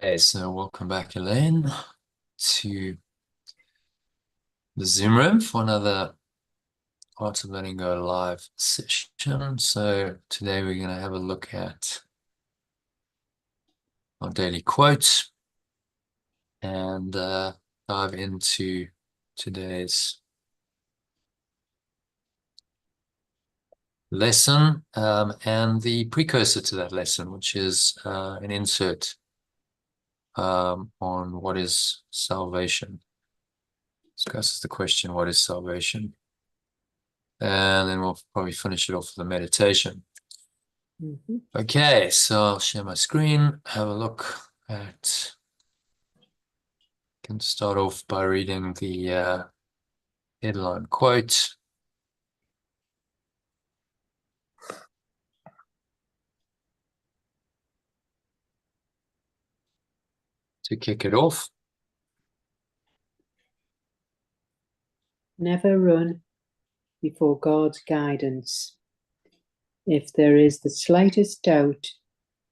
Okay, so welcome back, Elaine, to the Zoom room for another Art of Letting Go live session. So today we're going to have a look at our daily quote and dive into today's lesson and the precursor to that lesson, which is an insert on what is salvation. Discusses the question, what is salvation? And then we'll probably finish it off with a meditation. Okay, so I'll share my screen, have a look at, can start off by reading the headline quote. To kick it off. Never run before God's guidance. If there is the slightest doubt,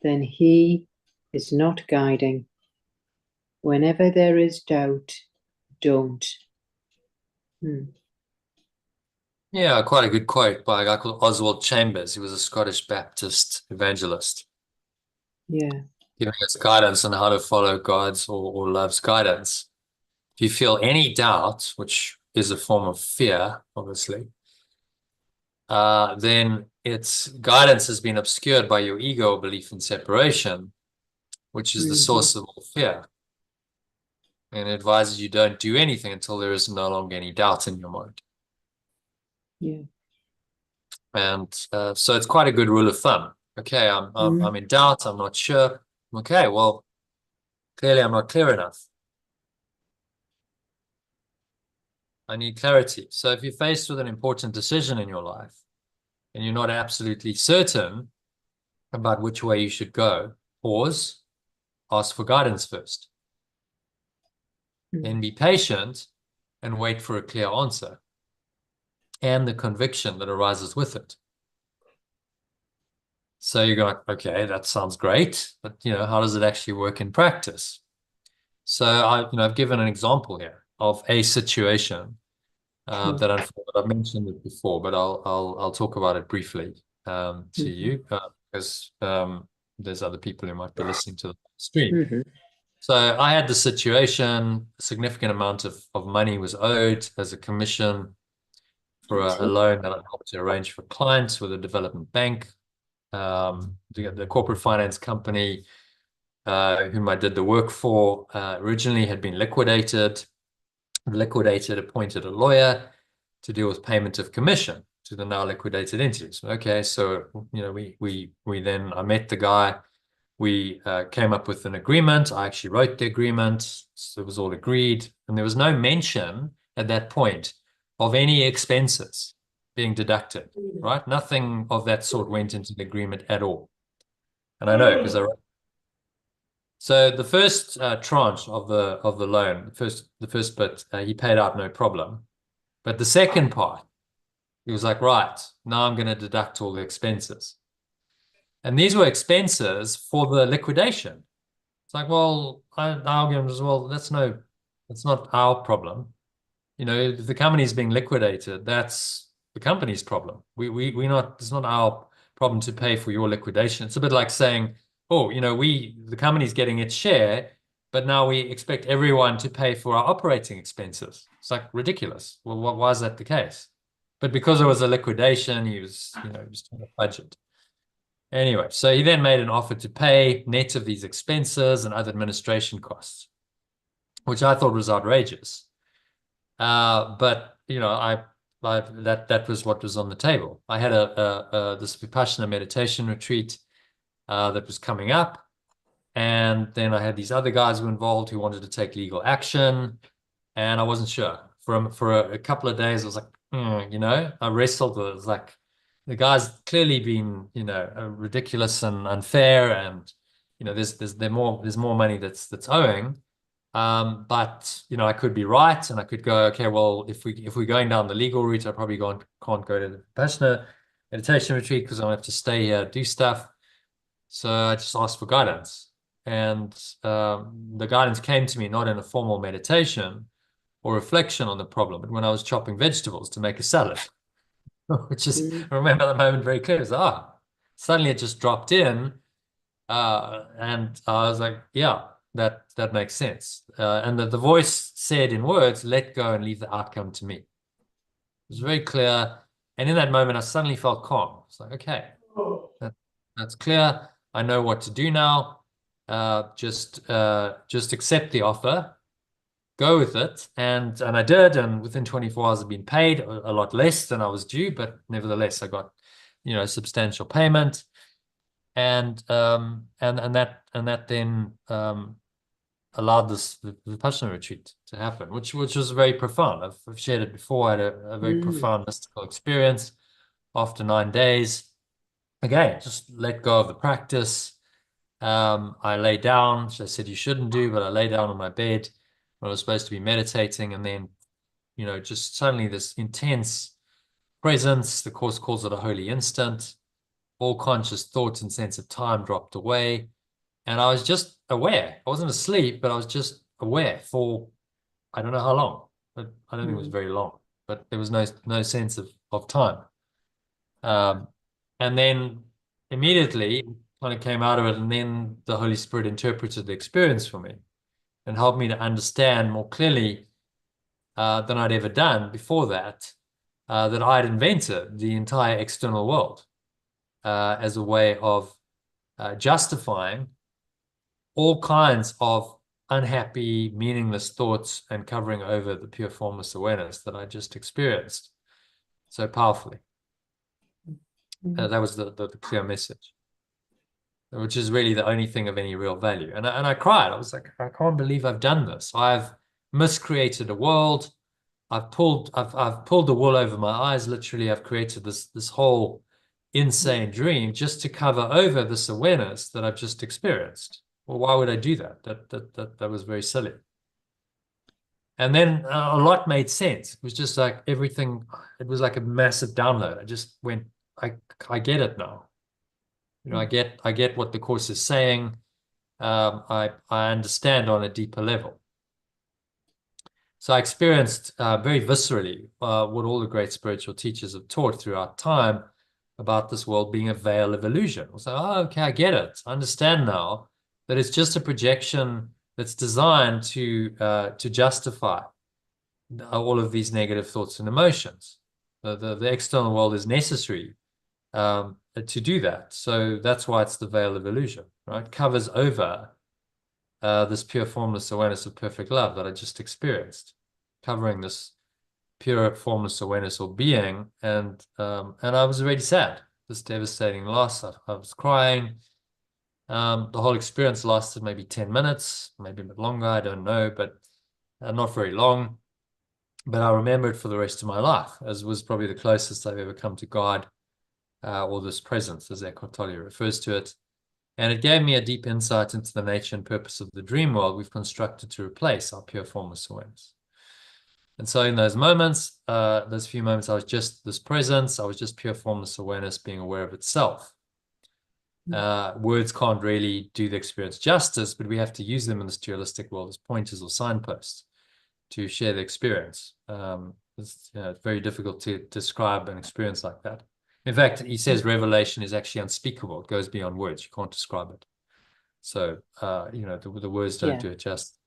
then He is not guiding. Whenever there is doubt, don't. Yeah, quite a good quote by a guy called Oswald Chambers. He was a Scottish Baptist evangelist. Yeah. Giving us guidance on how to follow God's or love's guidance. If you feel any doubt, which is a form of fear, obviously, then its guidance has been obscured by your ego belief in separation, which is the source of all fear. And it advises you don't do anything until there is no longer any doubt in your mind. Yeah. And so it's quite a good rule of thumb. Okay, I'm in doubt, I'm not sure. Okay, well, clearly I'm not clear enough. I need clarity. So if you're faced with an important decision in your life and you're not absolutely certain about which way you should go, pause, ask for guidance first. Then be patient and wait for a clear answer and the conviction that arises with it. So you're going, okay, that sounds great, but how does it actually work in practice? So I've given an example here of a situation that I've mentioned it before, but I'll talk about it briefly to you because there's other people who might be listening to the stream. So I had the situation, a significant amount of money was owed as a commission for a loan that I helped to arrange for clients with a development bank. The corporate finance company whom I did the work for originally had been liquidated. The liquidated appointed a lawyer to deal with payment of commission to the now liquidated entities. Okay, so we then I met the guy. We came up with an agreement. I actually wrote the agreement. So it was all agreed. And there was no mention at that point of any expenses being deducted, right? Nothing of that sort went into the agreement at all. And I know because I wrote. So the first tranche of the loan, the first bit, he paid out no problem. But the second part, he was like, right, now I'm going to deduct all the expenses. And these were expenses for the liquidation. It's like, well, I argue as well, that's not our problem. If the company is being liquidated, that's the company's problem. It's not our problem to pay for your liquidation. It's a bit like saying, oh, the company's getting its share, but now we expect everyone to pay for our operating expenses. It's like ridiculous. Well, why is that the case? But because it was a liquidation, he was trying to budget. Anyway, so he then made an offer to pay net of these expenses and other administration costs, which I thought was outrageous. But that was what was on the table. I had this Vipassana meditation retreat that was coming up, and then I had these other guys who were involved who wanted to take legal action, and I wasn't sure. For a couple of days, I was like, I wrestled with it. It was like the guy's clearly been ridiculous and unfair, and there's more money that's owing. But I could be right, and I could go, okay, well, if we're going down the legal route, I probably can't go to the Vipassana meditation retreat because I have to stay here, do stuff. So I just asked for guidance. And the guidance came to me not in a formal meditation or reflection on the problem, but when I was chopping vegetables to make a salad, which is, I remember the moment very clearly. It was, suddenly it just dropped in. And I was like, yeah, that makes sense. And the voice said in words, let go and leave the outcome to me. It was very clear. And in that moment, I suddenly felt calm. It's like, okay, that's clear. I know what to do now. Just accept the offer, go with it. And I did. And within 24 hours, I'd been paid a lot less than I was due, but nevertheless, I got, substantial payment. And that then allowed the Vipassana retreat to happen, which was very profound. I've shared it before. I had a very profound mystical experience after 9 days. Again, just let go of the practice. I lay down, which I said you shouldn't do, but I lay down on my bed when I was supposed to be meditating, and then, just suddenly this intense presence, the Course calls it a holy instant. All conscious thoughts and sense of time dropped away. And I was just aware. I wasn't asleep, but I was just aware for, I don't know how long, but I don't think it was very long, but there was no sense of time. And then immediately kind of came out of it, and then the Holy Spirit interpreted the experience for me and helped me to understand more clearly than I'd ever done before that I'd invented the entire external world as a way of justifying all kinds of unhappy, meaningless thoughts and covering over the pure formless awareness that I just experienced so powerfully. That was the clear message, which is really the only thing of any real value. And I cried. I was like, I can't believe I've done this. I've miscreated a world. I've pulled the wool over my eyes. Literally, I've created this whole insane dream just to cover over this awareness that I've just experienced. Well, why would I do that? That was very silly. And then a lot made sense. It was just like everything. It was like a massive download. I just went, I get it now. I get what the Course is saying. I understand on a deeper level. So I experienced very viscerally what all the great spiritual teachers have taught throughout time about this world being a veil of illusion. I was like, okay, I get it. I understand now that it's just a projection that's designed to justify all of these negative thoughts and emotions. The external world is necessary to do that. So that's why it's the veil of illusion, right? It covers over this pure formless awareness of perfect love that I just experienced, covering this pure formless awareness or being. And I was really sad, this devastating loss. I was crying. The whole experience lasted maybe 10 minutes, maybe a bit longer, I don't know, but not very long. But I remember it for the rest of my life, as was probably the closest I've ever come to God, or this presence, as Eckhart Tolle refers to it. And it gave me a deep insight into the nature and purpose of the dream world we've constructed to replace our pure formless awareness. And so in those moments, those few moments, I was just this presence, I was just pure formless awareness being aware of itself. Words can't really do the experience justice, but we have to use them in this dualistic world as pointers or signposts to share the experience. It's very difficult to describe an experience like that. In fact, he says revelation is actually unspeakable. It goes beyond words. You can't describe it. So, the words don't do it justice.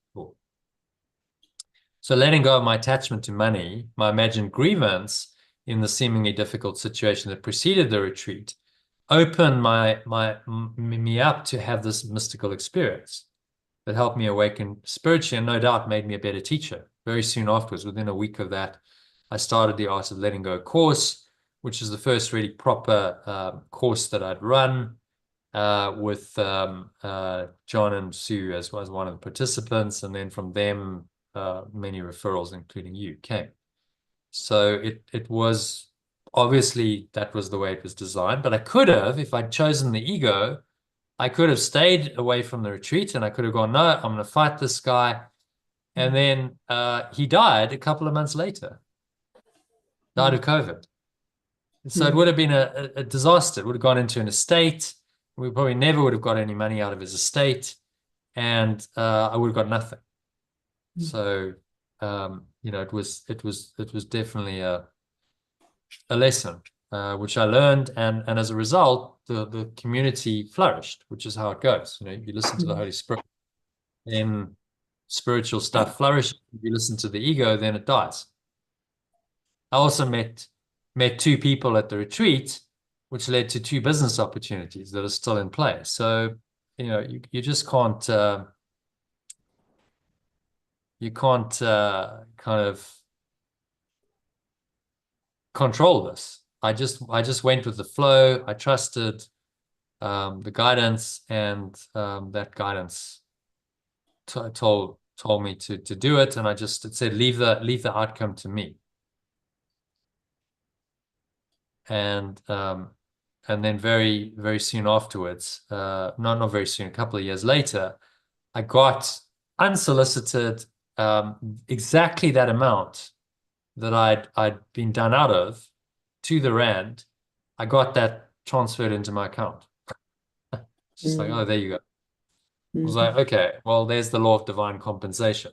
So letting go of my attachment to money, my imagined grievance in the seemingly difficult situation that preceded the retreat, opened me up to have this mystical experience that helped me awaken spiritually and no doubt made me a better teacher. Very soon afterwards, within a week of that, I started the Art of Letting Go course, which is the first really proper course that I'd run with John and Sue as one of the participants. And then from them, many referrals, including you, came. So it was, obviously, that was the way it was designed. But I could have, if I'd chosen the ego, I could have stayed away from the retreat and I could have gone, no, I'm going to fight this guy. And then he died a couple of months later, died of COVID. So it would have been a disaster. It would have gone into an estate. We probably never would have got any money out of his estate. and I would have got nothing. So it was definitely a lesson which I learned, and as a result, the community flourished, which is how it goes. You listen to the Holy Spirit, then spiritual stuff flourishes. If you listen to the ego, then it dies. I also met two people at the retreat, which led to 2 business opportunities that are still in play. So, you just can't kind of control this. I just went with the flow. I trusted the guidance, and that guidance told me to do it, and it said leave the outcome to me. And then very, very soon afterwards, not very soon, a couple of years later, I got unsolicited exactly that amount that I'd been done out of to the rand. I got that transferred into my account. Just like, oh, there you go. I was like, okay, well, there's the law of divine compensation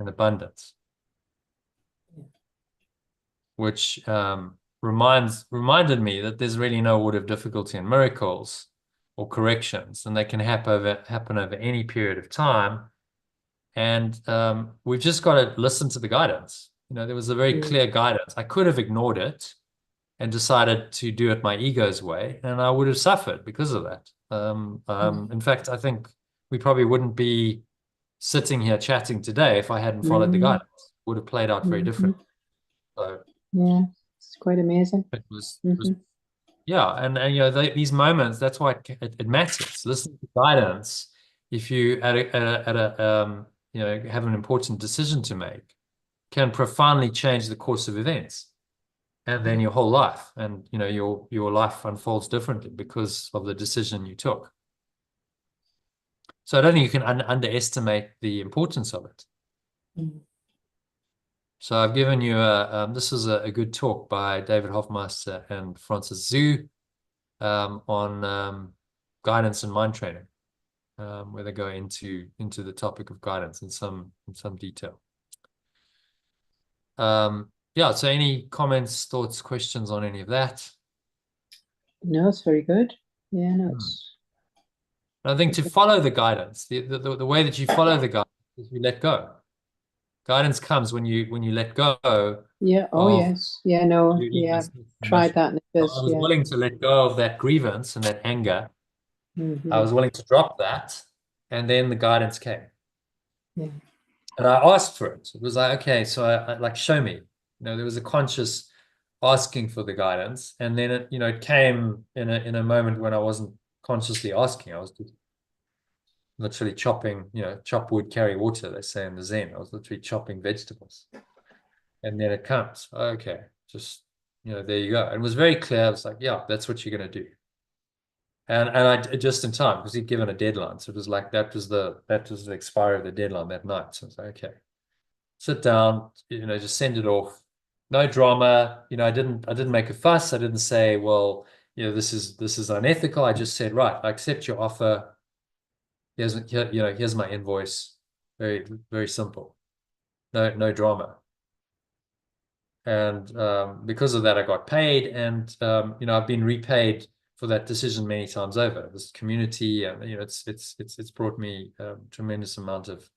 and abundance, which reminded me that there's really no order of difficulty in miracles or corrections, and they can happen over any period of time. And we've just got to listen to the guidance. There was a very clear guidance. I could have ignored it and decided to do it my ego's way, and I would have suffered because of that. In fact, I think we probably wouldn't be sitting here chatting today if I hadn't followed the guidance. It would have played out very differently. So yeah, it's quite amazing. it was yeah, and these moments, that's why it matters. Listen to guidance. If you at a have an important decision to make, can profoundly change the course of events, and then your whole life, and your life unfolds differently because of the decision you took. So I don't think you can underestimate the importance of it. So I've given you this is a good talk by David Hofmeister and Francis Zhu on guidance and mind training, where they go into the topic of guidance in some detail. Yeah, so any comments, thoughts, questions on any of that? No, it's very good. Yeah, no, it's I think to follow the guidance, the way that you follow the guidance is you let go. Guidance comes when you let go. Yeah. Oh, yes. Yeah. No. Yeah. Tried that in a bit. I was willing to let go of that grievance and that anger. I was willing to drop that, and then the guidance came. Yeah. And I asked for it. It was like, okay, so I like, show me. There was a conscious asking for the guidance, and then it came in a moment when I wasn't consciously asking. I was just literally chopping, chop wood, carry water, they say in the Zen. I was literally chopping vegetables. And then it comes, okay, just, there you go. And it was very clear. I was like, yeah, that's what you're going to do. And I just in time, because he'd given a deadline. So it was like, that was the expiry of the deadline that night. So I was like, okay, sit down, just send it off. No drama. I didn't make a fuss. I didn't say, well, this is unethical. I just said, right, I accept your offer. Here's my invoice. Very, very simple. No drama. And because of that, I got paid, and I've been repaid for that decision many times over. This community, it's brought me a tremendous amount of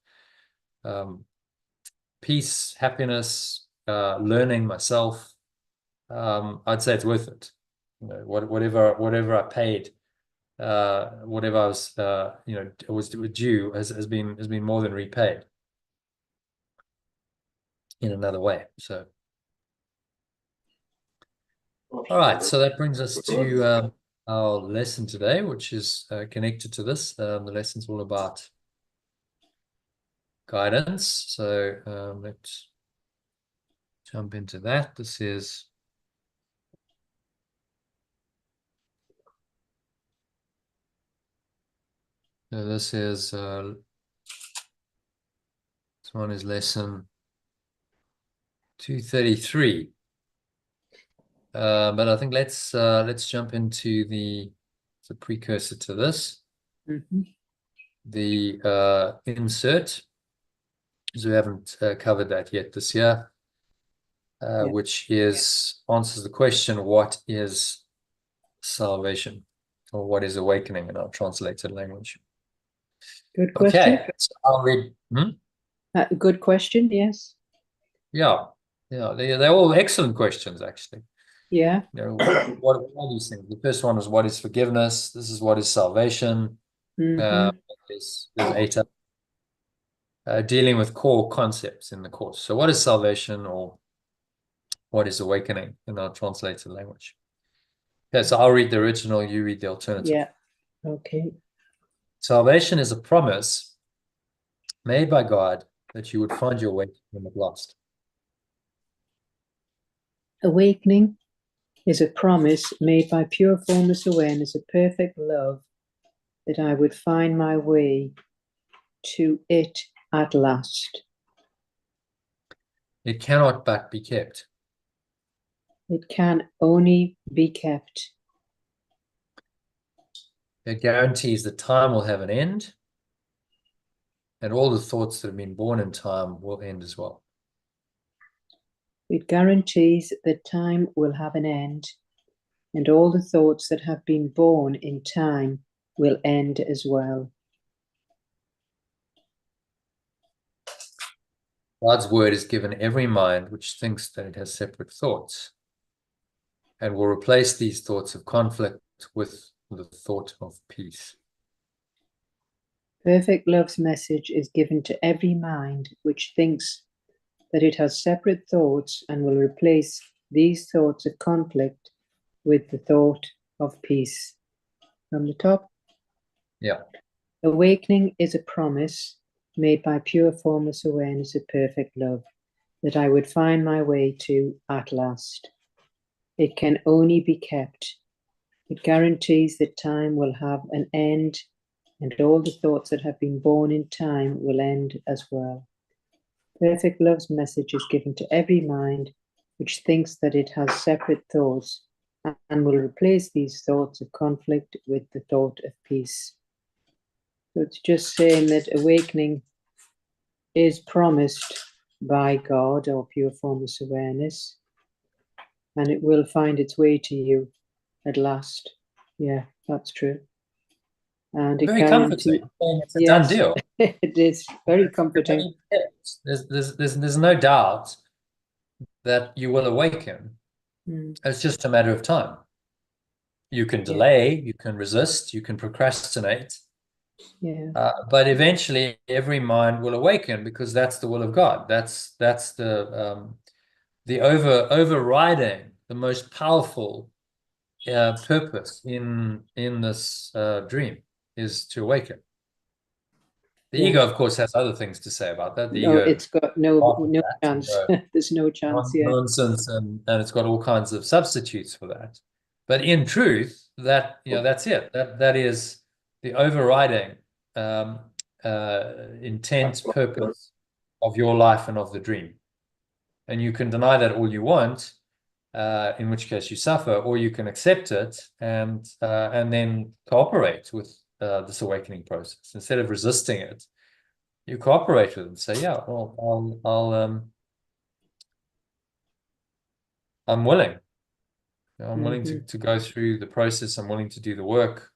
peace, happiness, learning myself. I'd say it's worth it. Whatever I paid, whatever I was was due has been more than repaid in another way. So. All right, so that brings us to our lesson today, which is connected to this. The lesson's all about guidance. So let's jump into that. This is this one is lesson 233. But I think let's jump into the precursor to this. the insert, because we haven't covered that yet this year, which answers the question, what is salvation, or what is awakening in our translated language? Good question. Okay, so I'll read. Good question, yes. Yeah, they're all excellent questions, actually. Yeah. What are these things? The first one is, what is forgiveness? This is, what is salvation? There's eight dealing with core concepts in the course. So what is salvation, or what is awakening in our translated language? Okay, so I'll read the original, you read the alternative. Yeah, okay. Salvation is a promise made by God that you would find your way when at last. Awakening is a promise made by pure formless awareness of perfect love that I would find my way to it at last. It cannot but be kept. It can only be kept. It guarantees that time will have an end, and all the thoughts that have been born in time will end as well. It guarantees that time will have an end, and all the thoughts that have been born in time will end as well. God's word is given every mind which thinks that it has separate thoughts, and will replace these thoughts of conflict with the thought of peace. Perfect love's message is given to every mind which thinks that it has separate thoughts, and will replace these thoughts of conflict with the thought of peace. From the top? Yeah. Awakening is a promise made by pure formless awareness of perfect love that I would find my way to at last. It can only be kept. It guarantees that time will have an end, and all the thoughts that have been born in time will end as well. Perfect love's message is given to every mind which thinks that it has separate thoughts, and will replace these thoughts of conflict with the thought of peace. So it's just saying that awakening is promised by God, or pure formless awareness, and it will find its way to you at last. Yeah, that's true. And it Very comforting. It's a done deal. It is very comforting. There's no doubt that you will awaken. It's just a matter of time. You can delay, you can resist, you can procrastinate. Yeah. But eventually every mind will awaken, because that's the will of God. That's the overriding, the most powerful purpose in this dream is to awaken. The ego, of course, has other things to say about that. The No, ego, it's got no chance. There's no chance yet. Nonsense, and it's got all kinds of substitutes for that. But in truth, that that's it. That is the overriding intent, purpose of your life and of the dream. And you can deny that all you want, in which case you suffer, or you can accept it and then cooperate with this awakening process. Instead of resisting it, you cooperate with it and say, yeah, well, I'm willing. I'm willing to go through the process. I'm willing to do the work,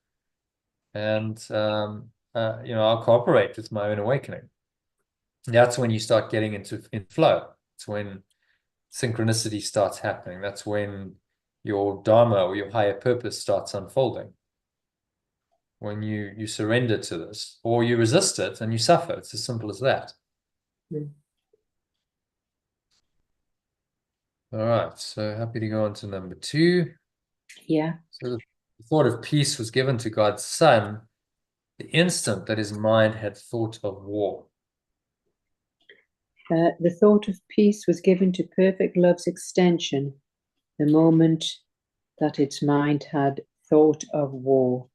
and I'll cooperate with my own awakening. That's when you start getting in flow. It's when synchronicity starts happening. That's when your dharma, or your higher purpose, starts unfolding. When you surrender to this, or you resist it and you suffer. It's as simple as that. All right, so happy to go on to number 2. Yeah. So the thought of peace was given to God's Son the instant that his mind had thought of war. The thought of peace was given to perfect love's extension the moment that its mind had thought of war.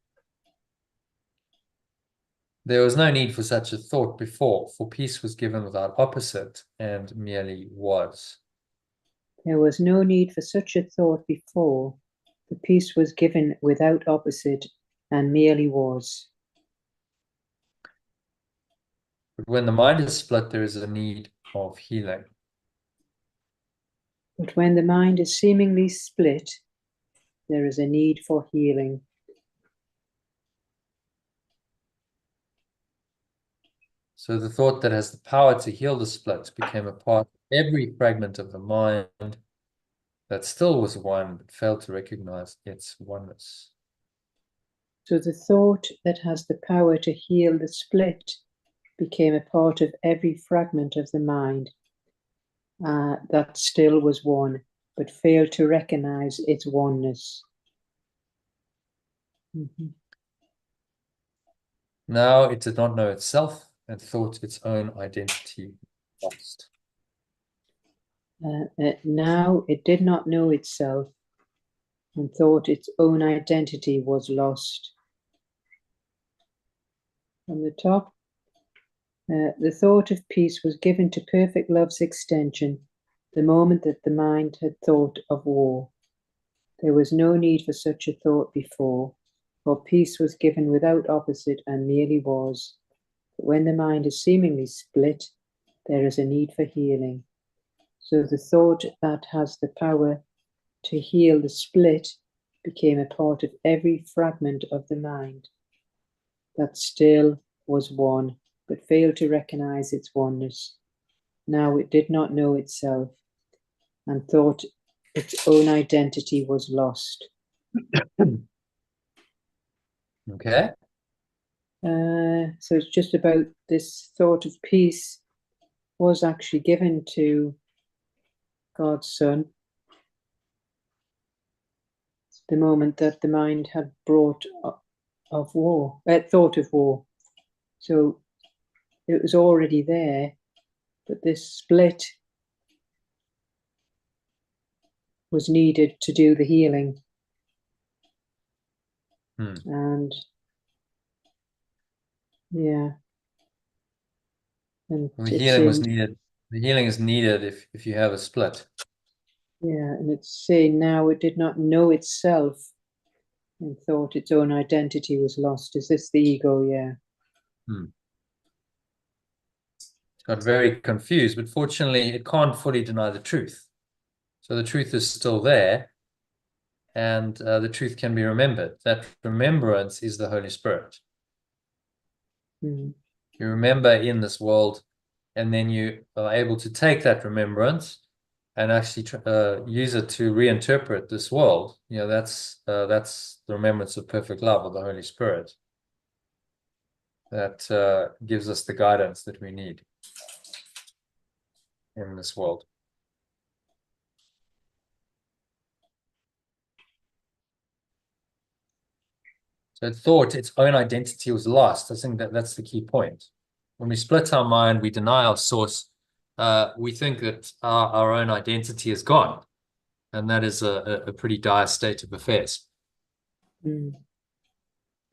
There was no need for such a thought before, for peace was given without opposite and merely was. There was no need for such a thought before. The peace was given without opposite and merely was. But when the mind is split, there is a need of healing. But when the mind is seemingly split, there is a need for healing. So the thought that has the power to heal the split became a part of every fragment of the mind that still was one, but failed to recognize its oneness. So the thought that has the power to heal the split became a part of every fragment of the mind that still was one, but failed to recognize its oneness. Now it did not know itself and thought its own identity lost. Now it did not know itself and thought its own identity was lost. From the top, the thought of peace was given to perfect love's extension the moment that the mind had thought of war. There was no need for such a thought before, for peace was given without opposite and merely was. But when the mind is seemingly split, there is a need for healing. So the thought that has the power to heal the split became a part of every fragment of the mind that still was one, but failed to recognize its oneness. Now it did not know itself and thought its own identity was lost. Okay. So it's just about this thought of peace was actually given to God's Son the moment that the mind had thought of war. So it was already there, but this split was needed to do the healing. And yeah. And the healing was needed. The healing is needed if you have a split. Yeah, and it's saying now it did not know itself and thought its own identity was lost. Is this the ego? Yeah. Got very confused, but fortunately it can't fully deny the truth. So the truth is still there, and the truth can be remembered. That remembrance is the Holy Spirit. You remember in this world, and then you are able to take that remembrance and actually use it to reinterpret this world. You know, that's the remembrance of perfect love of the Holy Spirit that gives us the guidance that we need in this world. So it thought its own identity was lost. I think that's the key point. When we split our mind, we deny our source. We think that our own identity is gone. And that is a pretty dire state of affairs. We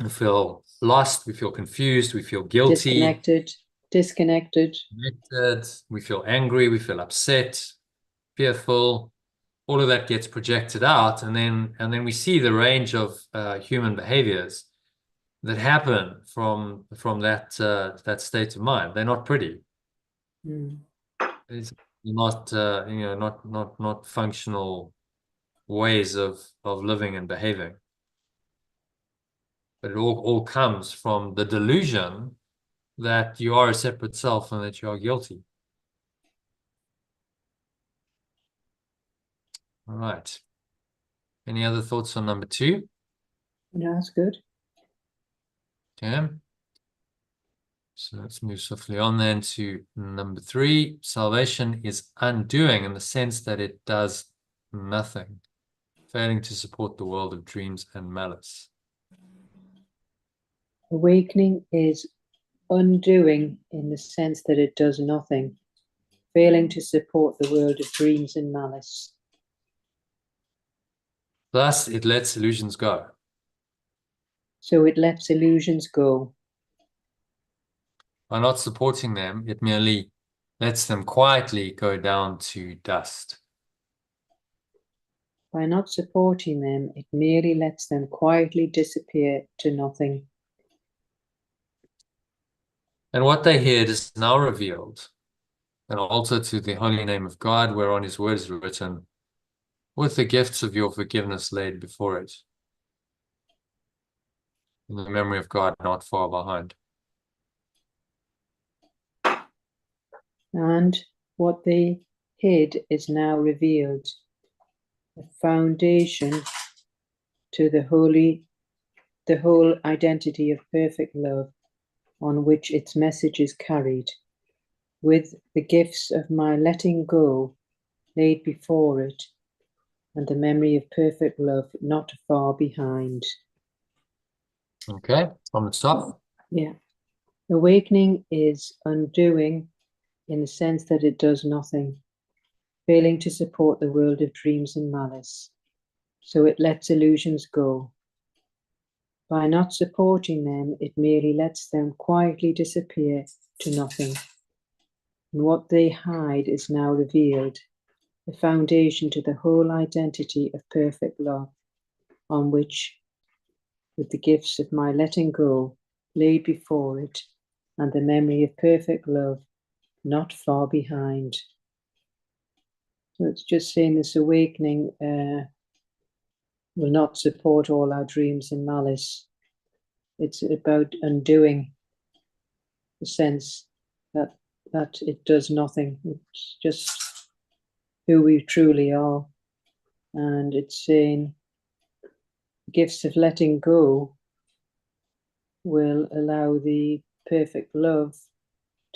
feel lost, we feel confused, we feel guilty. Disconnected. We feel angry, we feel upset, fearful. All of that gets projected out, and then we see the range of human behaviors that happen from that state of mind. They're not pretty. It's not not functional ways of living and behaving. But it all comes from the delusion that you are a separate self and that you are guilty. All right. Any other thoughts on number 2? No, that's good. Okay. So let's move swiftly on then to number 3. Salvation is undoing in the sense that it does nothing, failing to support the world of dreams and malice. Awakening is undoing in the sense that it does nothing, failing to support the world of dreams and malice. Thus, it lets illusions go. So it lets illusions go. By not supporting them, it merely lets them quietly go down to dust. By not supporting them, it merely lets them quietly disappear to nothing. And what they hid is now revealed, an altar to the holy name of God, whereon his word is written, with the gifts of your forgiveness laid before it, in the memory of God not far behind. And what they hid is now revealed, a foundation to the whole identity of perfect love, on which its message is carried, with the gifts of my letting go laid before it, and the memory of perfect love not far behind. Okay, from the top. Yeah. Awakening is undoing in the sense that it does nothing, failing to support the world of dreams and malice. So it lets illusions go. By not supporting them, it merely lets them quietly disappear to nothing. And what they hide is now revealed, the foundation to the whole identity of perfect love, on which, with the gifts of my letting go laid before it, and the memory of perfect love not far behind. So it's just saying this awakening will not support all our dreams and malice. It's about undoing the sense that it does nothing. It's just who we truly are. And it's saying gifts of letting go will allow the perfect love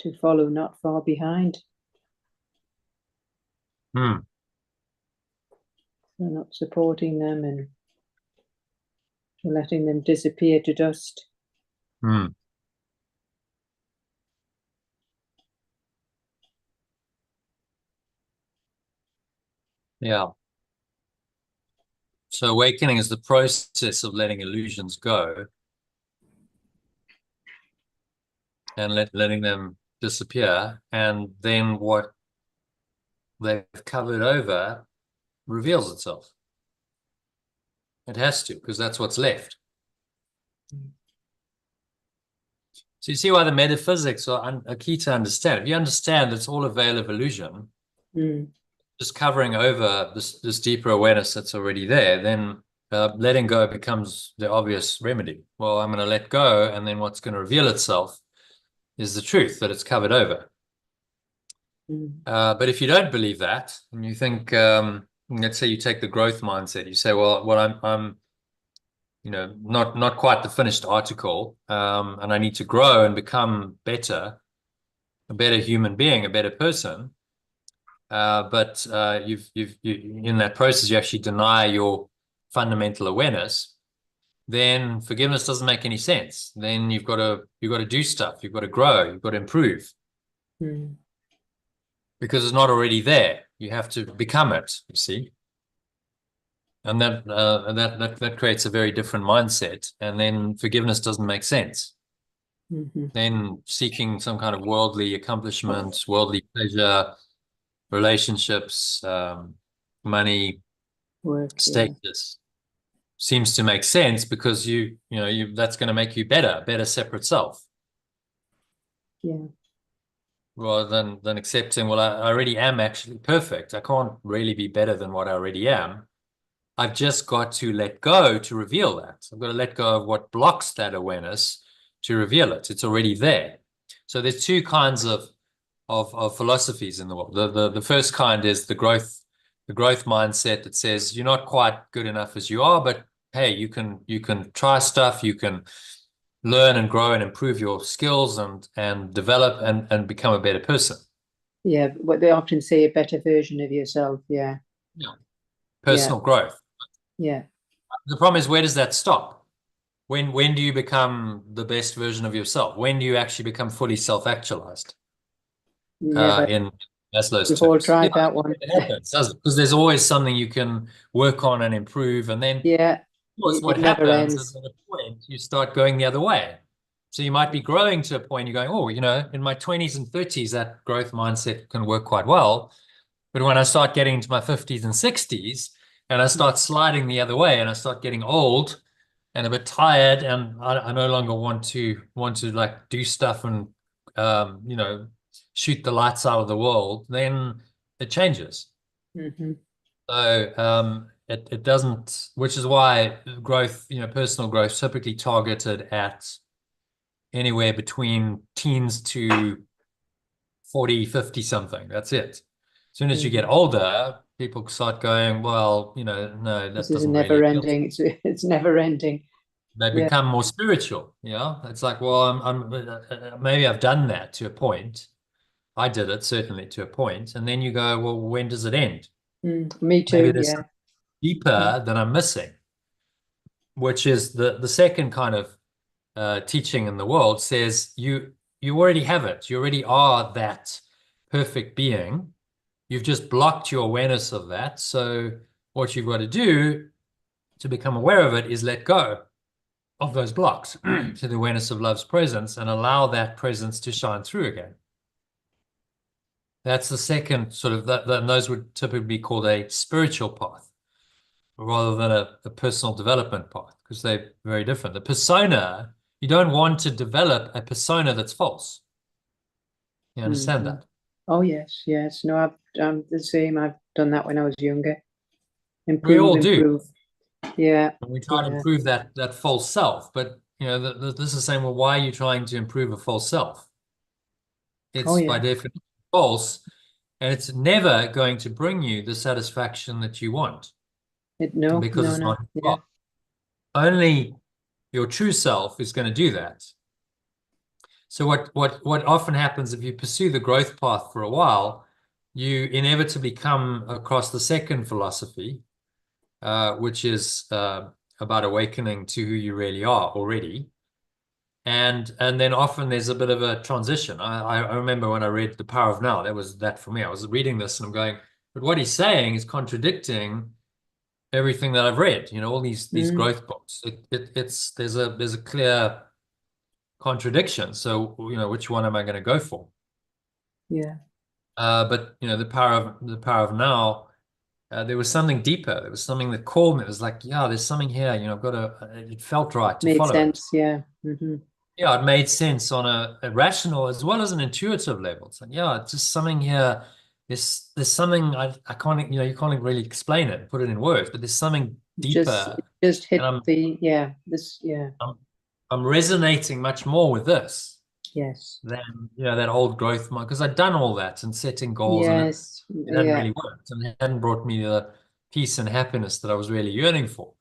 to follow not far behind. Hmm. So not supporting them and letting them disappear to dust. Hmm. Yeah. So awakening is the process of letting illusions go and letting them disappear. And then what they've covered over reveals itself. It has to, because that's what's left. So you see why the metaphysics are key to understand. If you understand it's all a veil of illusion, just covering over this deeper awareness that's already there, then letting go becomes the obvious remedy. Well, I'm going to let go, and then what's going to reveal itself is the truth that it's covered over. But if you don't believe that, and you think, let's say you take the growth mindset, you say, well, I'm not quite the finished article, and I need to grow and become better, a better human being, a better person. But you in that process, you actually deny your fundamental awareness. Then forgiveness doesn't make any sense. Then you've got to do stuff. You've got to grow. You've got to improve because it's not already there. You have to become it. You see, and that creates a very different mindset. And then forgiveness doesn't make sense. Then seeking some kind of worldly accomplishment, worldly pleasure, relationships, money, Work, status seems to make sense because that's going to make you better separate self. Yeah. Rather than accepting, well, I already am actually perfect. I can't really be better than what I already am. I've just got to let go to reveal that. I've got to let go of what blocks that awareness to reveal it. It's already there. So there's two kinds of philosophies in the world. The first kind is the growth mindset that says you're not quite good enough as you are, but hey, you can try stuff, you can learn and grow and improve your skills and develop and become a better person. Yeah, what they often say, a better version of yourself. Yeah. Yeah. Personal growth. Yeah. The problem is, where does that stop? When do you become the best version of yourself? When do you actually become fully self-actualized? Never. In Maslow's We've all terms. Yeah, tried that one. it happens, doesn't it? Because there's always something you can work on and improve. And then, of Yeah. course, what It never happens is ends. at a point you start going the other way. So you might be growing to a point you're going, oh, in my 20s and 30s, that growth mindset can work quite well. But when I start getting into my 50s and 60s, and I start sliding the other way, and I start getting old and a bit tired, and I no longer want to like do stuff and you know, shoot the lights out of the world, then it changes. Mm-hmm. So it doesn't, which is why growth, you know, personal growth typically targeted at anywhere between teens to 40, 50 something. That's it. As soon as you get Mm-hmm. older, people start going, well, you know, no, This that is a doesn't really never appeal to me. ending. It's never ending. They Yeah. become more spiritual. Yeah. It's like, well, maybe I've done that to a point. I did it certainly to a point. And then you go, well, when does it end? Me Maybe too. there's Yeah. something deeper that I'm missing, which is the second kind of teaching in the world says you already have it. You already are that perfect being. You've just blocked your awareness of that. So what you've got to do to become aware of it is let go of those blocks to the awareness of love's presence and allow that presence to shine through again. That's the second sort of and those would typically be called a spiritual path rather than a personal development path because they're very different. The persona, you don't want to develop a persona that's false. You understand Mm-hmm. that? Oh yes, yes. No, I'm the same. I've done that when I was younger. We Improve, all do. improve. Yeah, And we try to yeah. improve that false self. But you know, this is saying, well, why are you trying to improve a false self? Oh It's by yeah. definition false, and it's never going to bring you the satisfaction that you want No, because no, it's no. not your Yeah. fault. Only your true self is going to do that. So what often happens if you pursue the growth path for a while, you inevitably come across the second philosophy, which is about awakening to who you really are already. And then often there's a bit of a transition. I remember when I read The Power of Now, that was that for me. I was reading this and I'm going, but what he's saying is contradicting everything that I've read, you know, all these Mm, growth books. It's there's a clear contradiction. So, you know, which one am I going to go for? yeah. But you know, the power of now, there was something deeper. There was something that called me. It was like, yeah, there's something here. You know, I've got to. It felt right to Made follow it. sense. Yeah. Mm-hmm. Yeah, it made sense on a rational as well as an intuitive level. It's like, yeah, it's just something here. There's something I can't, you know, you can't really explain it, put it in words, but there's something It deeper, just and hit I'm the yeah. This yeah. I'm I'm resonating much more with this Yes. than you know that old growth mind because I'd done all that and setting goals and Yes. it hadn't Yeah. really worked and it hadn't brought me the peace and happiness that I was really yearning for.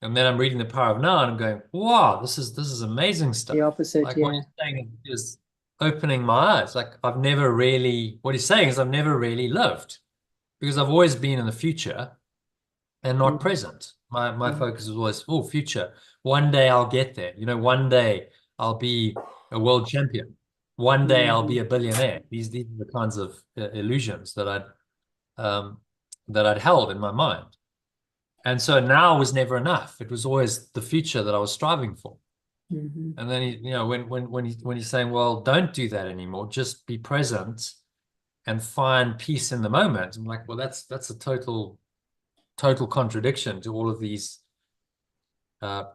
And then I'm reading The Power of Now and I'm going, wow, this is amazing The stuff. opposite. Like what Yeah. he's saying is opening my eyes. Like I've never really, what he's saying is I've never really lived because I've always been in the future and not Mm-hmm. present. My focus is always, oh, future. One day I'll get there. You know, one day I'll be a world champion. One day I'll Mm-hmm. be a billionaire. These are the kinds of illusions um, that I'd held in my mind. And so now was never enough. It was always the future that I was striving for. Mm-hmm. And then you know, when he's saying, well, don't do that anymore, just be present and find peace in the moment. I'm like, well, that's a total contradiction to all of these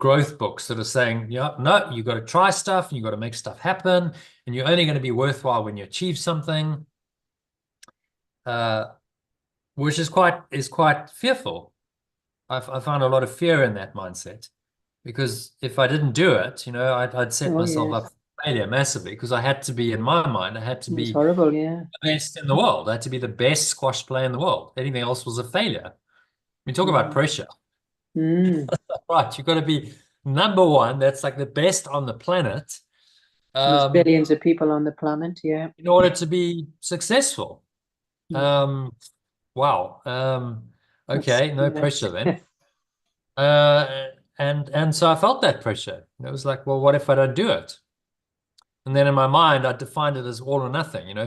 growth books that are saying, yeah, no, you got to try stuff and you got to make stuff happen, and you're only going to be worthwhile when you achieve something, uh, which is quite fearful. I found a lot of fear in that mindset because if I didn't do it, you know, I'd set Oh myself up yes. for failure massively because I had to be in my mind, I had to It's be horrible. Yeah. the best in the world. I had to be the best squash player in the world. Anything else was a failure. We talk about Mm-hmm. pressure, Mm. right? You've got to be number one. That's like the best on the planet. There's Um, billions of people on the planet. Yeah. in order to be successful. Mm. Um, wow. That's Okay, no yes. pressure then. Uh, and so I felt that pressure. It was like, well, what if I don't do it? And then in my mind, I defined it as all or nothing. You know,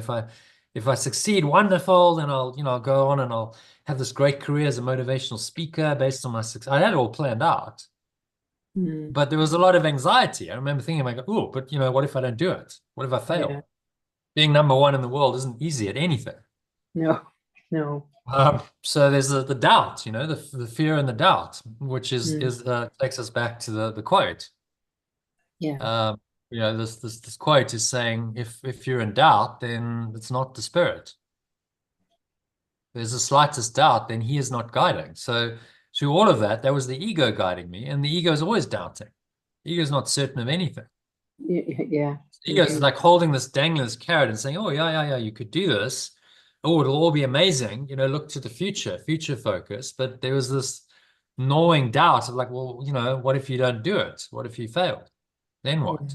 if I succeed, wonderful, then I'll go on and I'll have this great career as a motivational speaker based on my success. I had it all planned out, Mm. but there was a lot of anxiety. I remember thinking, like, oh, but you know, what if I don't do it? What if I Yeah. fail? Being number one in the world isn't easy at anything. No. No. So there's the doubt, you know, the fear and the doubt, which is Mm. takes us back to the quote, Yeah. um, this quote is saying, if you're in doubt, then it's not the Spirit. There's the slightest doubt, then he is not guiding. So through all of that, that was the ego guiding me, and the ego is always doubting. The ego is not certain of anything. Yeah. The ego is like holding this dangling this carrot and saying, "Oh yeah, you could do this. Oh, it'll all be amazing. Look to the future, future focus." But there was this gnawing doubt of like, well, what if you don't do it? What if you fail? Then what?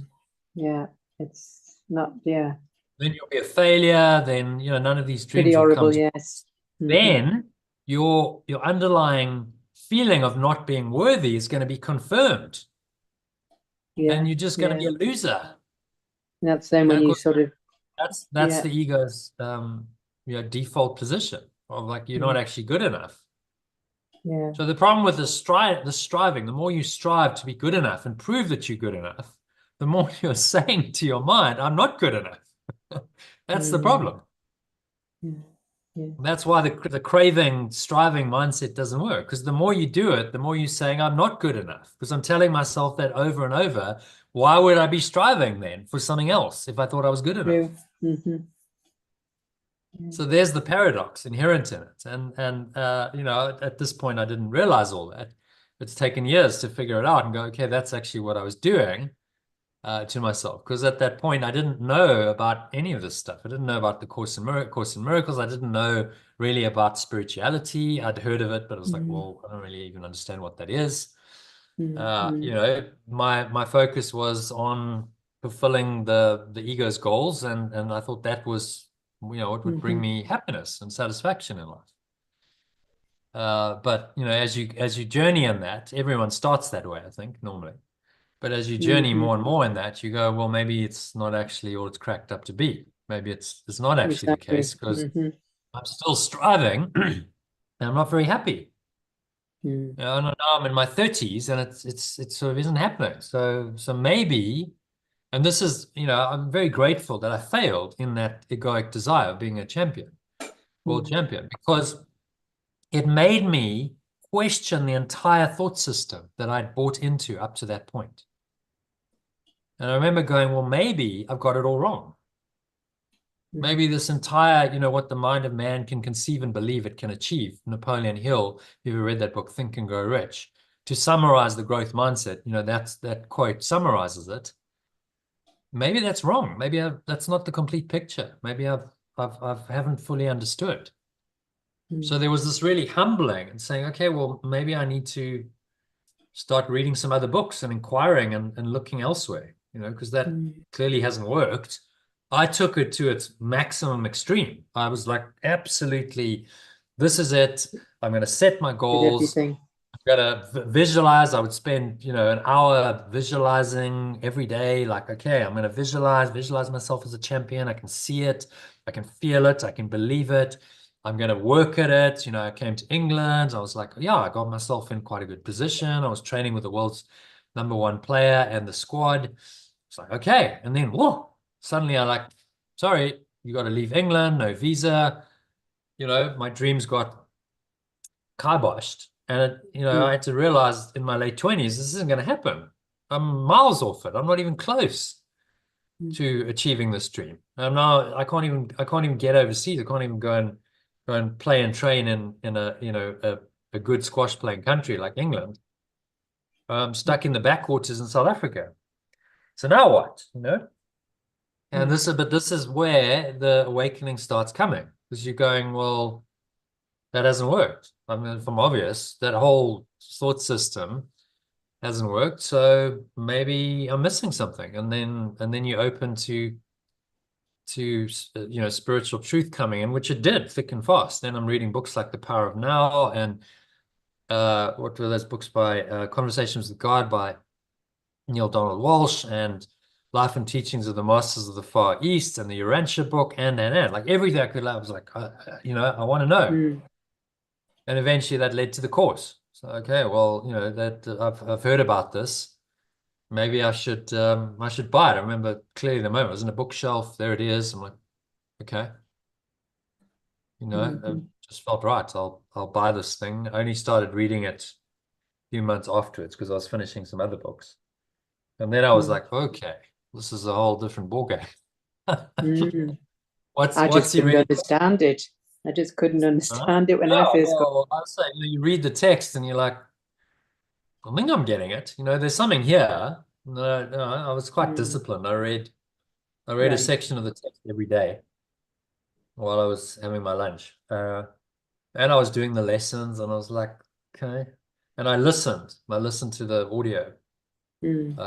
Yeah. It's not, yeah. Then you'll be a failure. Then none of these Pretty dreams will come horrible, to. yes. Then your underlying feeling of not being worthy is going to be confirmed, Yeah. and you're just going to be a loser. That's then when you Because sort of, that's the ego's default position of like you're not actually good enough. yeah. So the problem with the striving, the more you strive to be good enough and prove that you're good enough, the more you're saying to your mind, "I'm not good enough." That's the problem. Yeah. That's why the craving, striving mindset doesn't work. Because the more you do it, the more you're saying, "I'm not good enough." Because I'm telling myself that over and over. Why would I be striving then for something else if I thought I was good enough? So there's the paradox inherent in it. And at this point, I didn't realize all that. It's taken years to figure it out and go, okay, that's actually what I was doing to myself. Because at that point, I didn't know about any of this stuff. I didn't know about the Course in Miracles. I didn't know really about spirituality. I'd heard of it, but I was like, well, I don't really even understand what that is. My focus was on fulfilling the ego's goals, and I thought that was what would bring me happiness and satisfaction in life. But as you journey in that, everyone starts that way, I think, normally. But as you journey more and more in that, you go, well, maybe it's not actually all it's cracked up to be. Maybe it's not actually the case because I'm still striving and I'm not very happy. Now I'm in my 30s and it sort of isn't happening. So maybe, and this is, I'm very grateful that I failed in that egoic desire of being a champion, world champion, because it made me question the entire thought system that I'd bought into up to that point. And I remember going, well, maybe I've got it all wrong. Maybe this entire, what the mind of man can conceive and believe it can achieve. Napoleon Hill, if you've ever read that book, Think and Grow Rich, to summarize the growth mindset, that quote summarizes it. Maybe that's wrong. Maybe that's not the complete picture. Maybe I haven't fully understood. So there was this really humbling and saying, okay, well, maybe I need to start reading some other books and inquiring and looking elsewhere, because that clearly hasn't worked. I took it to its maximum extreme. I was like, absolutely, this is it. I'm going to set my goals. I'm going to visualize. I would spend, an hour visualizing every day. Like, okay, I'm going to visualize myself as a champion. I can see it. I can feel it. I can believe it. I'm going to work at it. I came to England. I was like, yeah, I got myself in quite a good position. I was training with the world's #1 player and the squad. It's like, okay. And then, whoa, suddenly I like, sorry, you got to leave England, no visa. My dreams got kiboshed. And, I had to realize in my late 20s, this isn't going to happen. I'm miles off it. I'm not even close to achieving this dream. And now I can't even get overseas. I can't even go and play and train in a good squash playing country like England. I'm stuck in the backwaters in South Africa. So now what? And this is where the awakening starts coming, because you're going, well, that hasn't worked. I mean, from obvious, that whole thought system hasn't worked. So maybe I'm missing something. And then you open to spiritual truth coming in, which it did thick and fast. Then I'm reading books like The Power of Now and what were those books by Conversations with God by Neil Donald Walsh, and Life and Teachings of the Masters of the Far East, and the Urantia book, and like everything I could. I was like, I want to know. And eventually that led to the course. So okay, well, that I've heard about this. Maybe I should buy it. I remember clearly the moment. I was in a bookshelf. There it is. I'm like, okay. It just felt right. I'll buy this thing. I only started reading it a few months afterwards because I was finishing some other books. And then I was like, okay, this is a whole different ballgame. Mm. What's I just he couldn't really? understand it. I just couldn't Huh? understand it when I Yeah, first got. well, I say, you read the text and you're like, I think I'm getting it. There's something here. No, no, I was quite Mm. disciplined. I read a Right. section of the text every day while I was having my lunch. And I was doing the lessons and I was like, okay. And I listened. I listened to the audio Mm.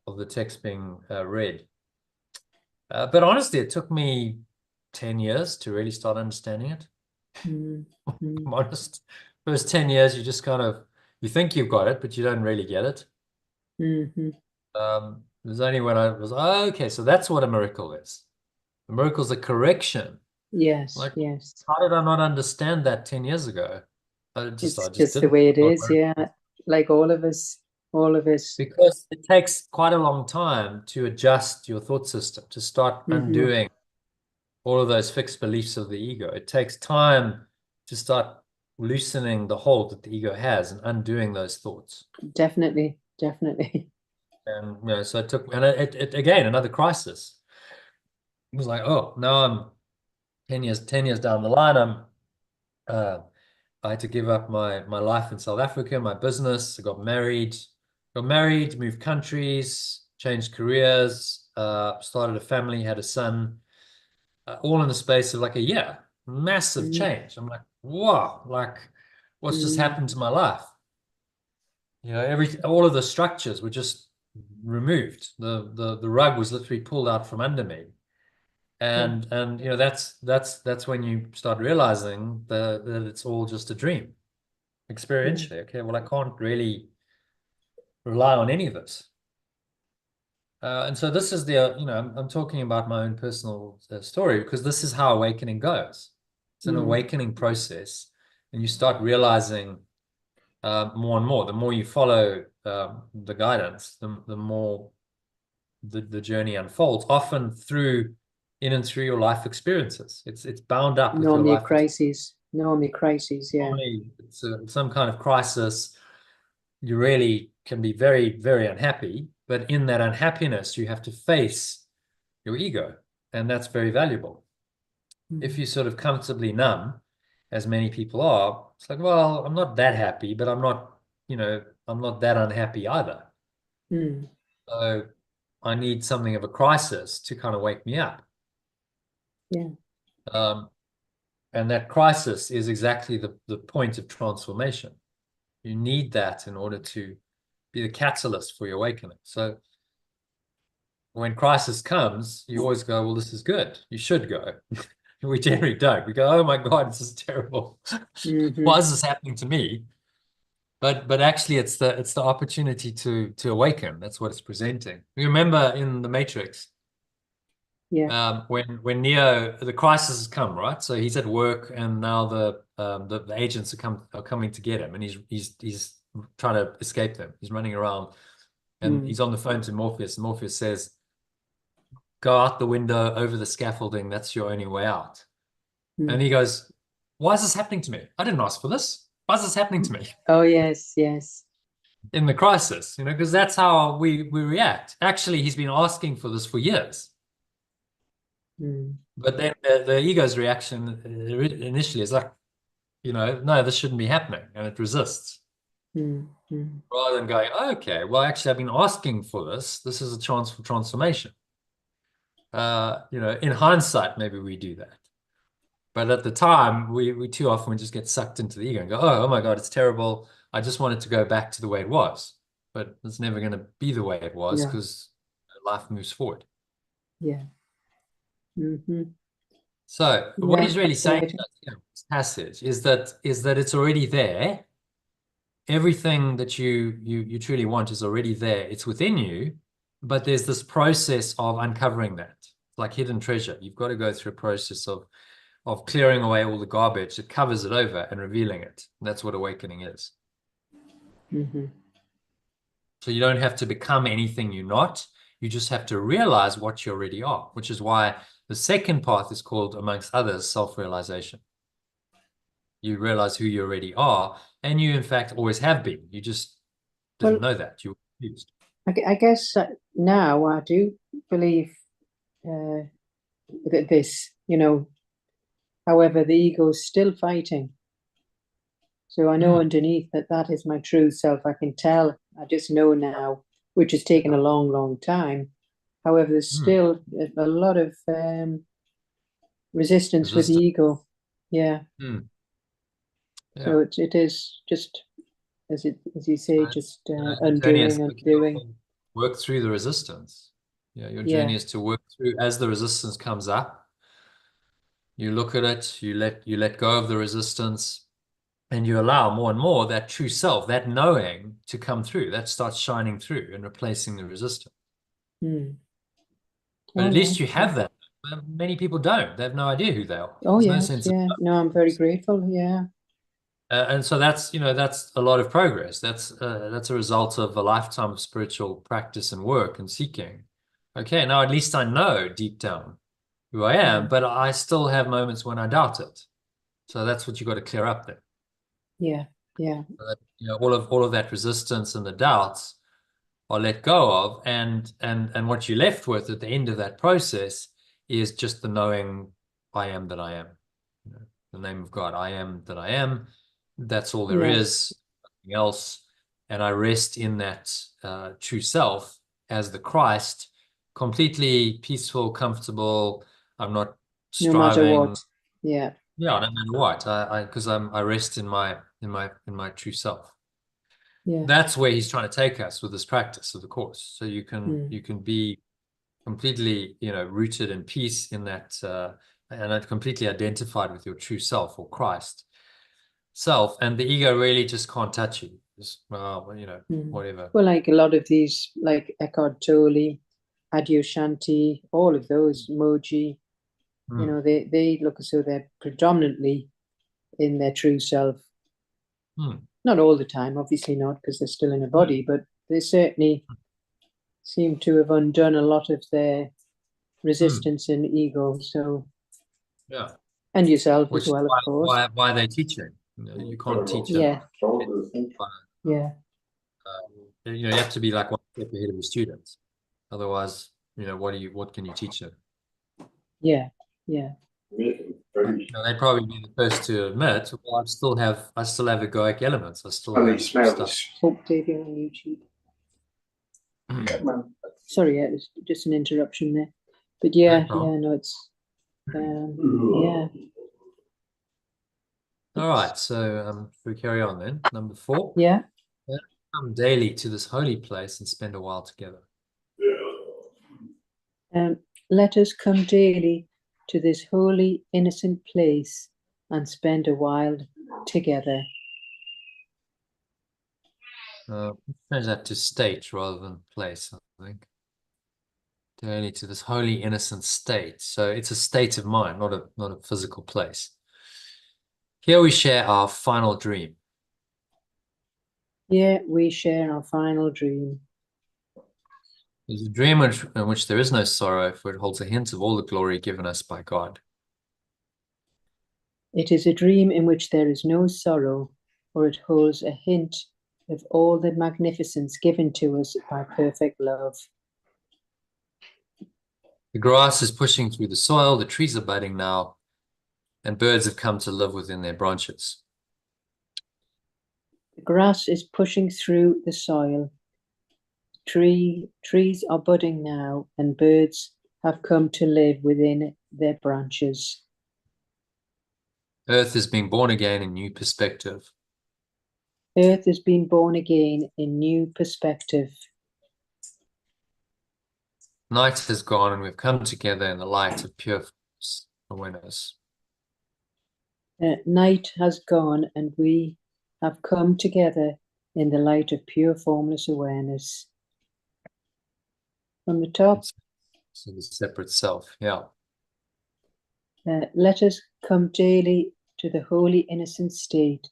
of the text being read. But honestly, it took me 10 years to really start understanding it. Mm. Mm. I'm honest. First 10 years, you just kind of, you think you've got it, but you don't really get it. Mm-hmm. It was only when I was, oh, okay, so that's what a miracle is. A miracle is a correction. Yes, Like, yes. how did I not understand that 10 years ago? I It's just just the didn't. way it is, yeah. Like all of us. Because it takes quite a long time to adjust your thought system, to start Mm-hmm. undoing all of those fixed beliefs of the ego. It takes time to start loosening the hold that the ego has and undoing those thoughts. Definitely, definitely. And so it took, and it again, another crisis. It was like, oh, now I'm 10 years down the line. Uh, I had to give up my life in South Africa, my business. I got married, moved countries, changed careers, started a family, had a son, all in the space of like a year. Massive Mm. change. I'm like, wow, like what's just Mm. happened to my life? All of the structures were just removed. The rug was literally pulled out from under me. Yeah. And that's when you start realizing that it's all just a dream Yeah. experientially. Okay, well, I can't really rely on any of this. And so this is I'm talking about my own personal story because this is how awakening goes. It's an Mm. awakening process, and you start realizing more and more. The more you follow the guidance, the more the journey unfolds, often in and through your life experiences. It's bound up with your Normally a life experience. crisis. Normally crisis, yeah. Normally, it's some kind of crisis. You really can be very, very unhappy, but in that unhappiness, you have to face your ego, and that's very valuable. If Mm. you sort of comfortably numb, as many people are, it's like, well, I'm not that happy, but I'm not that unhappy either. Mm. So I need something of a crisis to kind of wake me up. Yeah. Um, and that crisis is exactly the point of transformation. You need that in order to be the catalyst for your awakening. So when crisis comes, you always go, well, this is good. You should go. We generally don't. We go, oh my God, this is terrible. Why Mm-hmm. is this happening to me? But actually it's the opportunity to awaken. That's what it's presenting. You remember in the Matrix, Yeah. when Neo, the crisis has come, right? So he's at work, and now the agents are coming to get him, and he's trying to escape them. He's running around, and Mm. he's on the phone to Morpheus. And Morpheus says, "Go out the window over the scaffolding. That's your only way out." And Mm. he goes, "Why is this happening to me? I didn't ask for this. Why is this happening to me Oh, yes, yes. in the crisis?" Because that's how we react. Actually, he's been asking for this for years. Mm. But then the ego's reaction initially is like, no, this shouldn't be happening, and it resists Mm. Mm. rather than going, oh, okay, well, actually, I've been asking for this. This is a chance for transformation. In hindsight, maybe we do that, but at the time, we too often just get sucked into the ego and go, oh my God, it's terrible. I just want it to go back to the way it was, but it's never going to be the way it was Yeah. because life moves forward. Yeah. Mm-hmm. So what Yeah, he's really saying in fascinating. this passage is that it's already there. Everything that you truly want is already there. It's within you, but there's this process of uncovering that. It's like hidden treasure. You've got to go through a process of clearing away all the garbage that covers it over and revealing it. And that's what awakening is. Mm-hmm. So you don't have to become anything you're not. You just have to realize what you already are, which is why the second path is called, amongst others, self-realization. You realize who you already are, and you, in fact, always have been. You just didn't Well, know that. You were confused. I guess now I do. believe this, however, the ego is still fighting. So I know underneath that is my true self. I can tell, I just know now, which has taken a long, long time. However, there's still a lot of resistance with the ego. Yeah. Yeah. So it is just, as you say, just undoing and doing. Work through the resistance. Yeah, your journey is to work through as the resistance comes up. You look at it, you let go of the resistance, and you allow more and more that true self, that knowing, to come through. That starts shining through and replacing the resistance. But at least you have that. Many people don't. They have no idea who they are. Oh, There's yes, no sense yeah. No, I'm very grateful. Yeah. And so that's a lot of progress. That's a result of a lifetime of spiritual practice and work and seeking. Okay, now at least I know deep down who I am, but I still have moments when I doubt it. So that's what you got to clear up there. Yeah, yeah. All of that resistance and the doubts are let go of, and what you're left with at the end of that process is just the knowing I am that I am. The name of God, I am that I am. That's all there is, nothing else. And I rest in that true self as the Christ, completely peaceful, comfortable. I'm not striving. No matter what. Yeah. Yeah, no matter what. Because I rest in my true self. Yeah. That's where he's trying to take us with this practice of the course. So you can be completely, rooted in peace in that, and completely identified with your true self or Christ self, and the ego really just can't touch you. Just, whatever. Well, like a lot of these, like Eckhart Tolle, Adyashanti, all of those, Moji, they look as though they're predominantly in their true self. Not all the time, obviously not, because they're still in a body, but they certainly seem to have undone a lot of their resistance and ego. So, yeah, and yourself as well, of course. Why are they teaching? You can't teach it. Yeah. Yeah. You have to be like one step ahead of the students. Otherwise, what can you teach them? Yeah. Yeah. They'd probably be the first to admit, well, I still have egoic elements. I still have stuff. Updating on YouTube. Sorry, it was just an interruption there. But it's yeah. All right, so we carry on then. Number 4. Yeah. Come daily to this holy place and spend a while together. Let us come daily to this holy, innocent place and spend a while together. Change that to state rather than place, I think. Daily to this holy, innocent state. So it's a state of mind, not a physical place. Here we share our final dream. Here we share our final dream. It's a dream in which there is no sorrow, for it holds a hint of all the glory given us by God. It is a dream in which there is no sorrow, for it holds a hint of all the magnificence given to us by perfect love. The grass is pushing through the soil, the trees are budding now, and birds have come to live within their branches. The grass is pushing through the soil. Trees are budding now, and birds have come to live within their branches. Earth is being born again in new perspective. Earth has been born again in new perspective. Night has gone, and we've come together in the light of pure awareness. Night has gone, and we have come together in the light of pure formless awareness. From the top. So the separate self, yeah. Let us come daily to the holy innocent state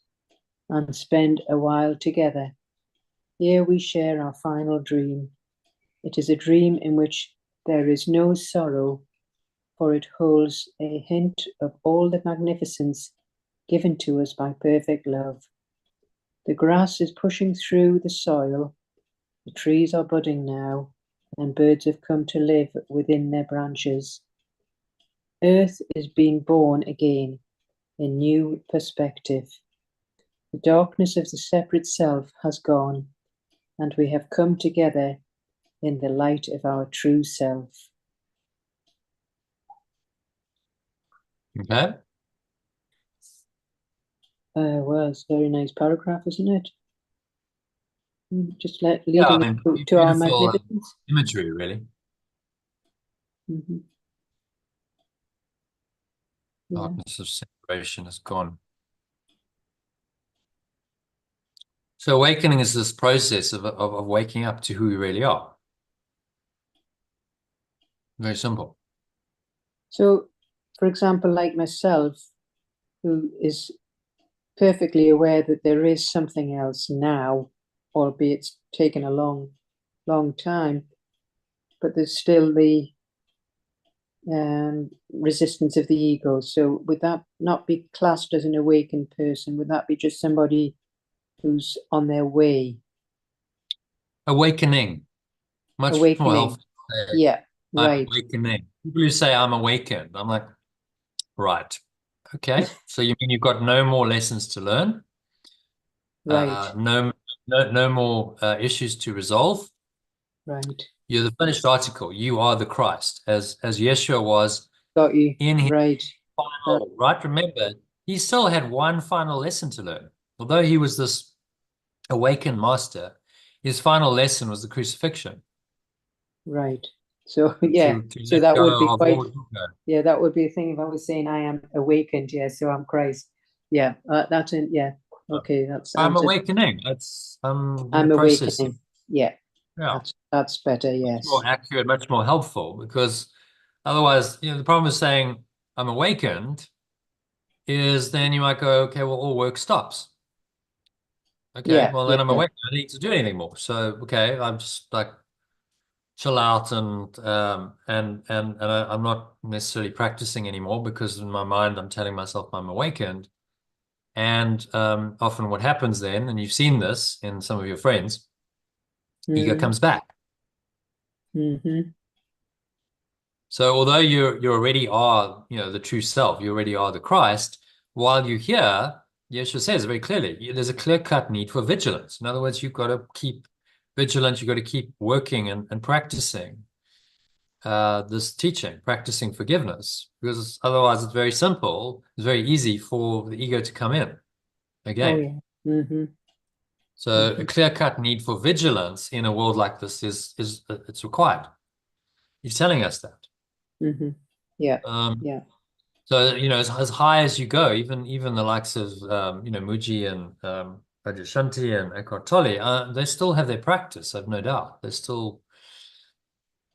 and spend a while together. Here we share our final dream. It is a dream in which there is no sorrow, for it holds a hint of all the magnificence given to us by perfect love. The grass is pushing through the soil, the trees are budding now, and birds have come to live within their branches. Earth is being born again in new perspective. The darkness of the separate self has gone, and we have come together in the light of our true self. Okay. Well, it's a very nice paragraph, isn't it? Just Yeah, leading I it mean, to our beautiful magnificence. imagery, really. Yeah. Darkness of separation is gone. So awakening is this process of waking up to who we really are. Very simple. So, for example, like myself, who is perfectly aware that there is something else now, albeit it's taken a long, long time, but there's still the resistance of the ego. So would that not be classed as an awakened person? Would that be just somebody who's on their way? Awakening. Much more Awakening. helpful to say, Yeah, I'm right. awakening. People who say I'm awakened, I'm like, right. Okay. So you mean you've got no more lessons to learn? Right, No more issues to resolve. right. You're the finished article. You are the Christ, as Yeshua was Got you. in his Right. That, final, right? Remember, he still had one final lesson to learn. Although he was this awakened master, his final lesson was the crucifixion. right. So yeah, To so let that would be go of quite, all ego. yeah, that would be a thing if I was saying I am awakened, yeah, so I'm Christ. Yeah, that's in, yeah. Okay, that I'm sounds it. awakening. I'm in the I'm process of, awakening. Yeah, yeah, that's better, much more yes. accurate, much more helpful, because otherwise, the problem with saying I'm awakened is then you might go, okay, well, all work stops. Okay, Yeah, well, yeah, then I'm awake. I don't need to do anything more. So, okay, I'm just like chill out and I'm not necessarily practicing anymore because in my mind I'm telling myself I'm awakened. And often what happens then, and you've seen this in some of your friends, ego mm, comes back. mm-hmm. So although you already are, the true self, you already are the Christ, while you're here, Yeshua says very clearly, there's a clear-cut need for vigilance. In other words, you've got to keep vigilant, you've got to keep working and practicing this teaching, practicing forgiveness, because otherwise it's very simple, it's very easy for the ego to come in Oh again. yeah. Mm-hmm. So Mm-hmm. a clear-cut need for vigilance in a world like this is it's required. He's telling us that. Mm-hmm. Yeah, Um, yeah. so as high as you go, even the likes of Muji and Adyashanti and Eckhart Tolle, they still have their practice. I've no doubt. They still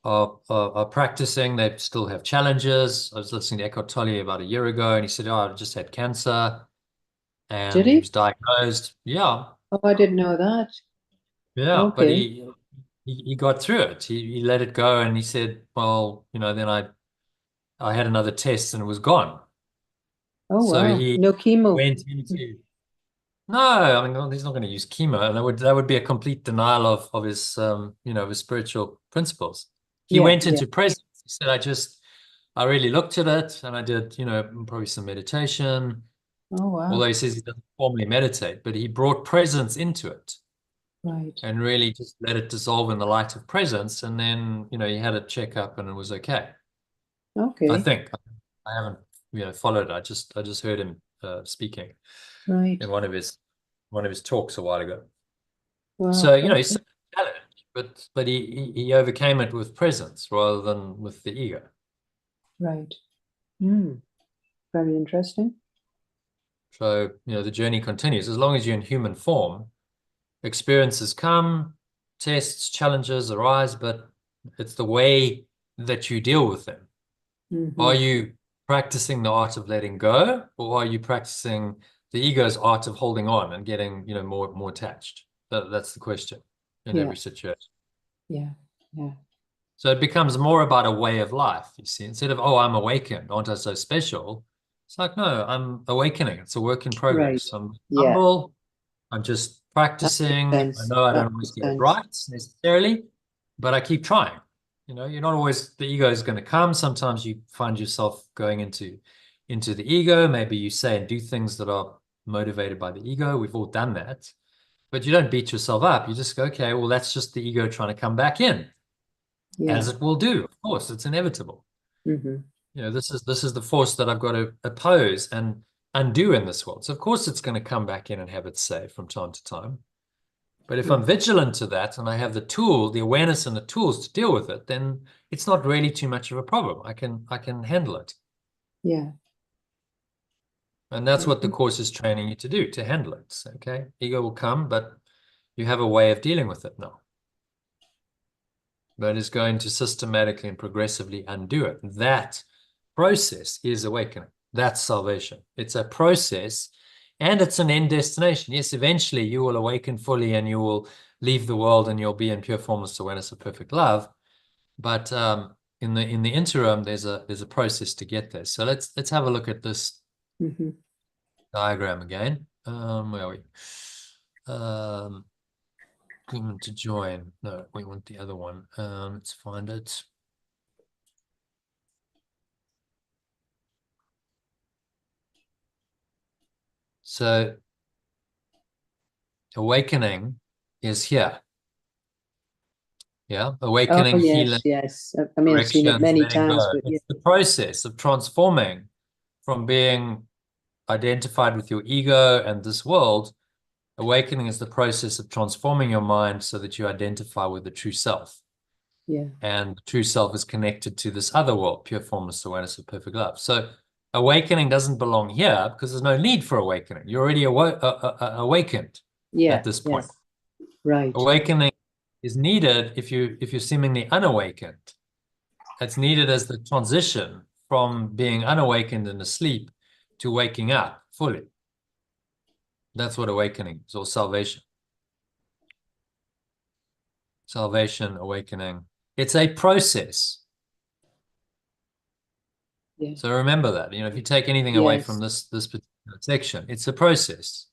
are practicing. They still have challenges. I was listening to Eckhart Tolle about a year ago, and he said, "Oh, I just had cancer," Did and he he? was diagnosed. Yeah, Oh, I didn't know that. yeah, but Okay. he got through it. He let it go, and he said, "Well, then I had another test, and it was gone." Oh So wow. he No chemo. went into no, I mean, well, he's not going to use chemo, and that would be a complete denial of his of his spiritual principles. He Yeah, went yeah. into presence. He said, I really looked at it, and I did, probably some meditation. Oh Although wow. he says he doesn't formally meditate, but he brought presence into it Right. and really just let it dissolve in the light of presence, and then he had a checkup, and it was okay. I Okay. think I haven't followed. I just heard him speaking Right. in one of his talks a while ago. So, Wow. he's Okay. such a challenge, but he overcame it with presence rather than with the ego. Right. Mm. Very interesting. So, the journey continues. As long as you're in human form, experiences come, tests, challenges arise, but it's the way that you deal with them. Are Mm-hmm. you practicing the art of letting go, or are you practicing the ego's art of holding on and getting, more attached? That's the question in Yeah. every situation. Yeah. Yeah. So it becomes more about a way of life, you see. Instead of, oh, I'm awakened, aren't I so special? It's like, no, I'm awakening. It's a work in Right. progress. I'm Yeah. humble. I'm just That makes practicing. I sense. know I That don't always makes get it sense. right necessarily, but I keep trying. You know, you're not always, the ego is going to come. Sometimes you find yourself going into the ego. Maybe you say and do things that are motivated by the ego. We've all done that. But you don't beat yourself up. You just go, okay, well, that's just the ego trying to come back in, as Yeah. it will do. Of course, it's inevitable. Mm-hmm. You know, this is the force that I've got to oppose and undo in this world. So of course it's going to come back in and have its say from time to time. But if Yeah. I'm vigilant to that and I have the tool, the awareness and the tools to deal with it, then it's not really too much of a problem. I can handle it. Yeah. And that's what the Mm-hmm. course is training you to do, to handle it. Okay. Ego will come, but you have a way of dealing with it now. But it's going to systematically and progressively undo it. That process is awakening. That's salvation. It's a process and it's an end destination. Yes, eventually you will awaken fully and you will leave the world and you'll be in pure formless awareness of perfect love. But in the interim, there's a process to get there. So let's have a look at this Mm-hmm. diagram again. Where are we? Agreement to join. No, we want the other one. Let's find it. So awakening is here. Yeah, Oh, awakening, healing, yes, yes. I mean, I've seen it correction, many letting times, go. but yeah. It's the process of transforming from being identified with your ego and this world. Awakening is the process of transforming your mind so that you identify with the true self. Yeah. And the true self is connected to this other world, pure formless awareness of perfect love. So awakening doesn't belong here because there's no need for awakening. You're already awakened Yeah. at this point. Yes. Right. Awakening is needed if you're seemingly unawakened. It's needed as the transition from being unawakened and asleep to waking up fully. That's what awakening is, or salvation. Salvation, awakening. It's a process. Yeah. So remember that. You know, if you take anything away from Yes. this particular section, it's a process,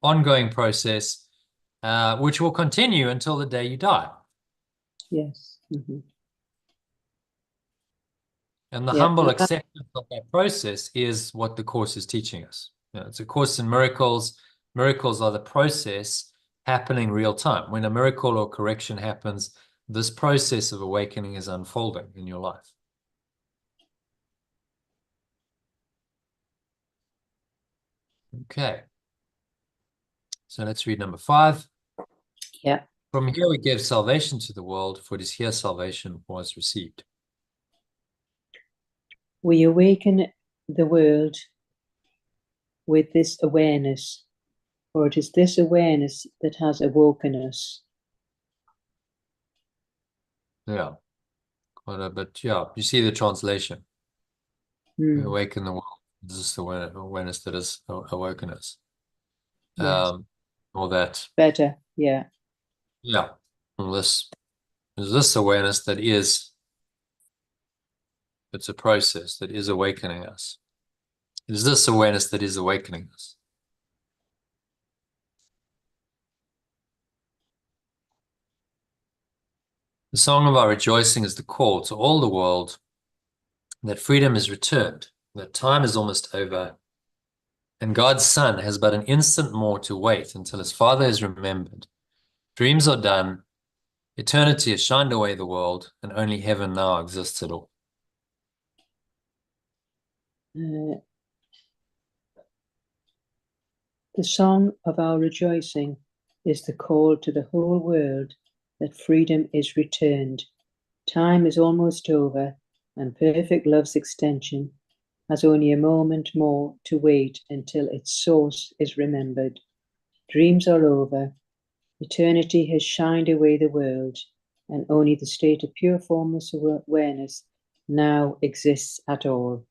ongoing process, which will continue until the day you die. Yes. Mm-hmm. And the Yeah. humble acceptance of that process is what the course is teaching us. You know, it's a course in miracles. Miracles are the process happening real time. When a miracle or correction happens, this process of awakening is unfolding in your life. Okay. So let's read number 5. Yeah. From here we give salvation to the world, for it is here salvation was received. We awaken the world with this awareness, or it is this awareness that has awoken us. Yeah. Quite a bit. Yeah. You see the translation. We awaken the world. This is the awareness that has awoken us. Yes. Or that. Better. Yeah. Yeah. And this is this awareness that is, it's a process that is awakening us. It is this awareness that is awakening us. The song of our rejoicing is the call to all the world that freedom is returned, that time is almost over, and God's Son has but an instant more to wait until his Father is remembered. Dreams are done, eternity has shined away the world, and only heaven now exists at all. The song of our rejoicing is the call to the whole world that freedom is returned. Time is almost over, and perfect love's extension has only a moment more to wait until its source is remembered. Dreams are over, eternity has shined away the world, and only the state of pure formless awareness now exists at all.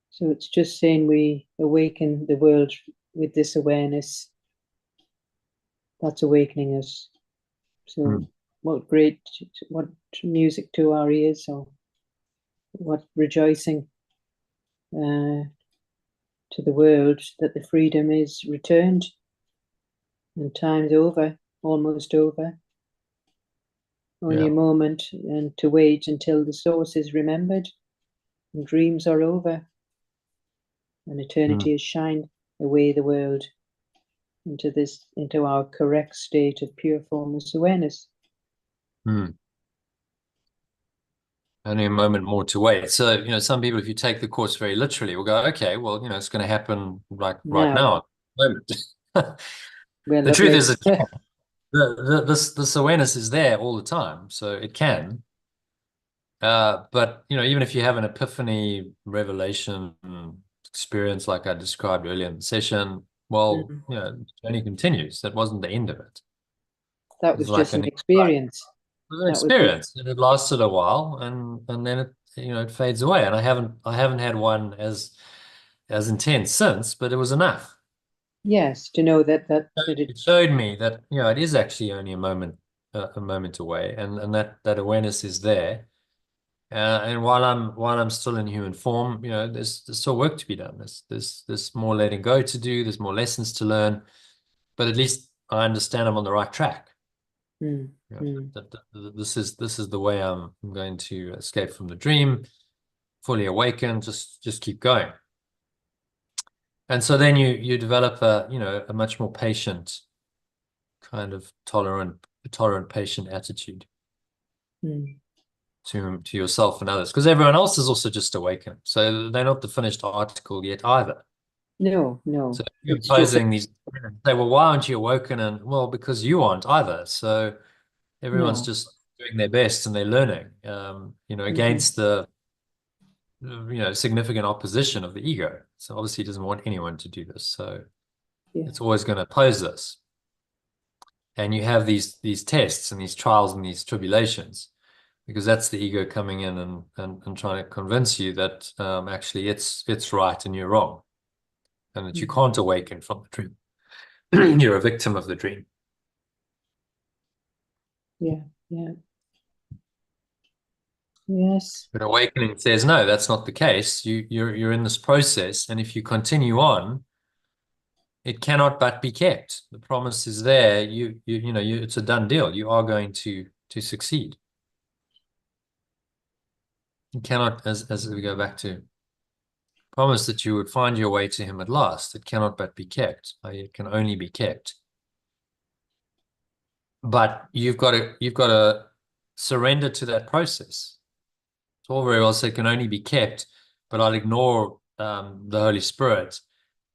So it's just saying we awaken the world with this awareness. That's awakening us. So what music to our ears, or what rejoicing to the world that the freedom is returned and time's over, almost over. only Yeah. a moment, and to wait until the source is remembered and dreams are over and Mm, eternity has shined away the world into our correct state of pure formless awareness. mm. Only a moment more to wait. So, some people, if you take the course very literally, will go, okay, well, it's going to happen right Now, now. Moment. we're The truth lovely. is, this awareness is there all the time, so it can. But even if you have an epiphany, revelation experience like I described earlier in the session, well, Mm. the journey continues. That wasn't the end of it. That It's was like just an an experience. That was just, experience, and it lasted a while, and then it fades away. And I haven't had one as intense since, but it was enough. yes, to know that It showed me that it is actually only a moment away, and that awareness is there. And while I'm still in human form, there's still work to be done. There's more letting go to do. There's more lessons to learn, but at least I understand I'm on the right track. mm, You know, mm, this is the way I'm going to escape from the dream, fully awaken. Just keep going. And so then you develop a much more patient, kind of tolerant, patient attitude mm. to yourself and others, because everyone else is also just awakening. So they're not the finished article yet either. No, So no, you're it's just imposing these, say, well, why aren't you awoken? And well, because you aren't either. So everyone's no. just doing their best and they're learning, Hmm. against the, significant opposition of the ego. So obviously he doesn't want anyone to do this. So Yeah. it's always going to oppose this. And you have these tests and these trials and these tribulations, because that's the ego coming in and trying to convince you that actually it's right and you're wrong, and that you Mm. can't awaken from the dream. You're a victim of the dream. Yeah, yeah, yes. But awakening says, no, that's not the case. You're in this process, and if you continue on, it cannot but be kept. The promise is there. It's a done deal. You are going to succeed. You cannot, as we go back to promise that you would find your way to him at last. It cannot but be kept. It can only be kept. But you've got to surrender to that process. It's all very well so it can only be kept, but I'll ignore the Holy Spirit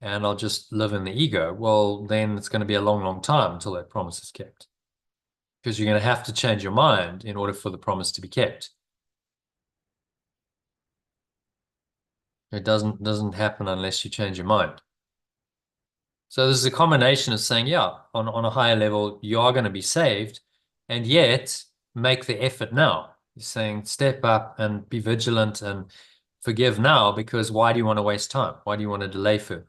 and I'll just live in the ego. Well, then it's going to be a long, long time until that promise is kept, because you're going to have to change your mind in order for the promise to be kept. It doesn't happen unless you change your mind. So this is a combination of saying, yeah, on a higher level, you are going to be saved, and yet make the effort now. He's saying step up and be vigilant and forgive now, because why do you want to waste time? Why do you want to delay further?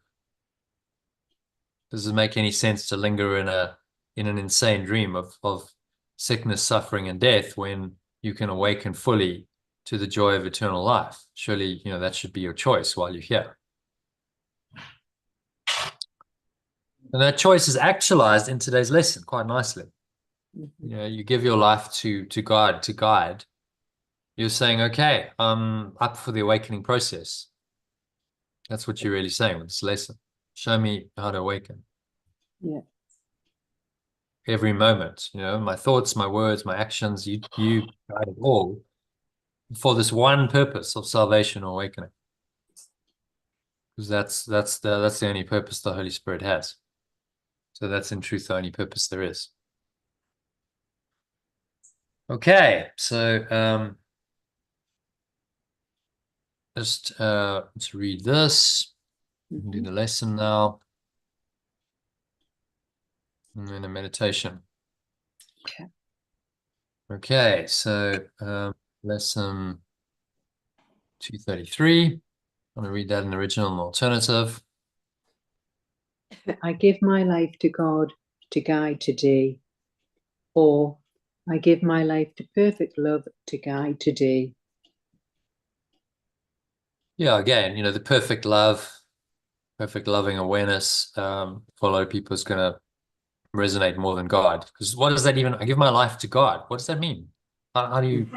Does it make any sense to linger in an insane dream of sickness, suffering, and death when you can awaken fully to the joy of eternal life? Surely, that should be your choice while you're here. And that choice is actualized in today's lesson quite nicely. Mhm. You give your life to guide. You're saying, okay, I'm up for the awakening process. That's what you're really saying with this lesson. Show me how to awaken Yeah. every moment. My thoughts, my words, my actions. You guide it all for this one purpose of salvation or awakening, because that's the only purpose the Holy Spirit has. So that's in truth the only purpose there is. Okay, so let's read this. Do Mhm. the lesson now, and then a meditation. Okay. Okay, so lesson 233. I'm going to read that in original and alternative. I give my life to God to guide today, or I give my life to perfect love to guide today. Yeah, again, the perfect love, perfect loving awareness, for a lot of people is going to resonate more than God. Because what does that even, I give my life to God. What does that mean? how do you,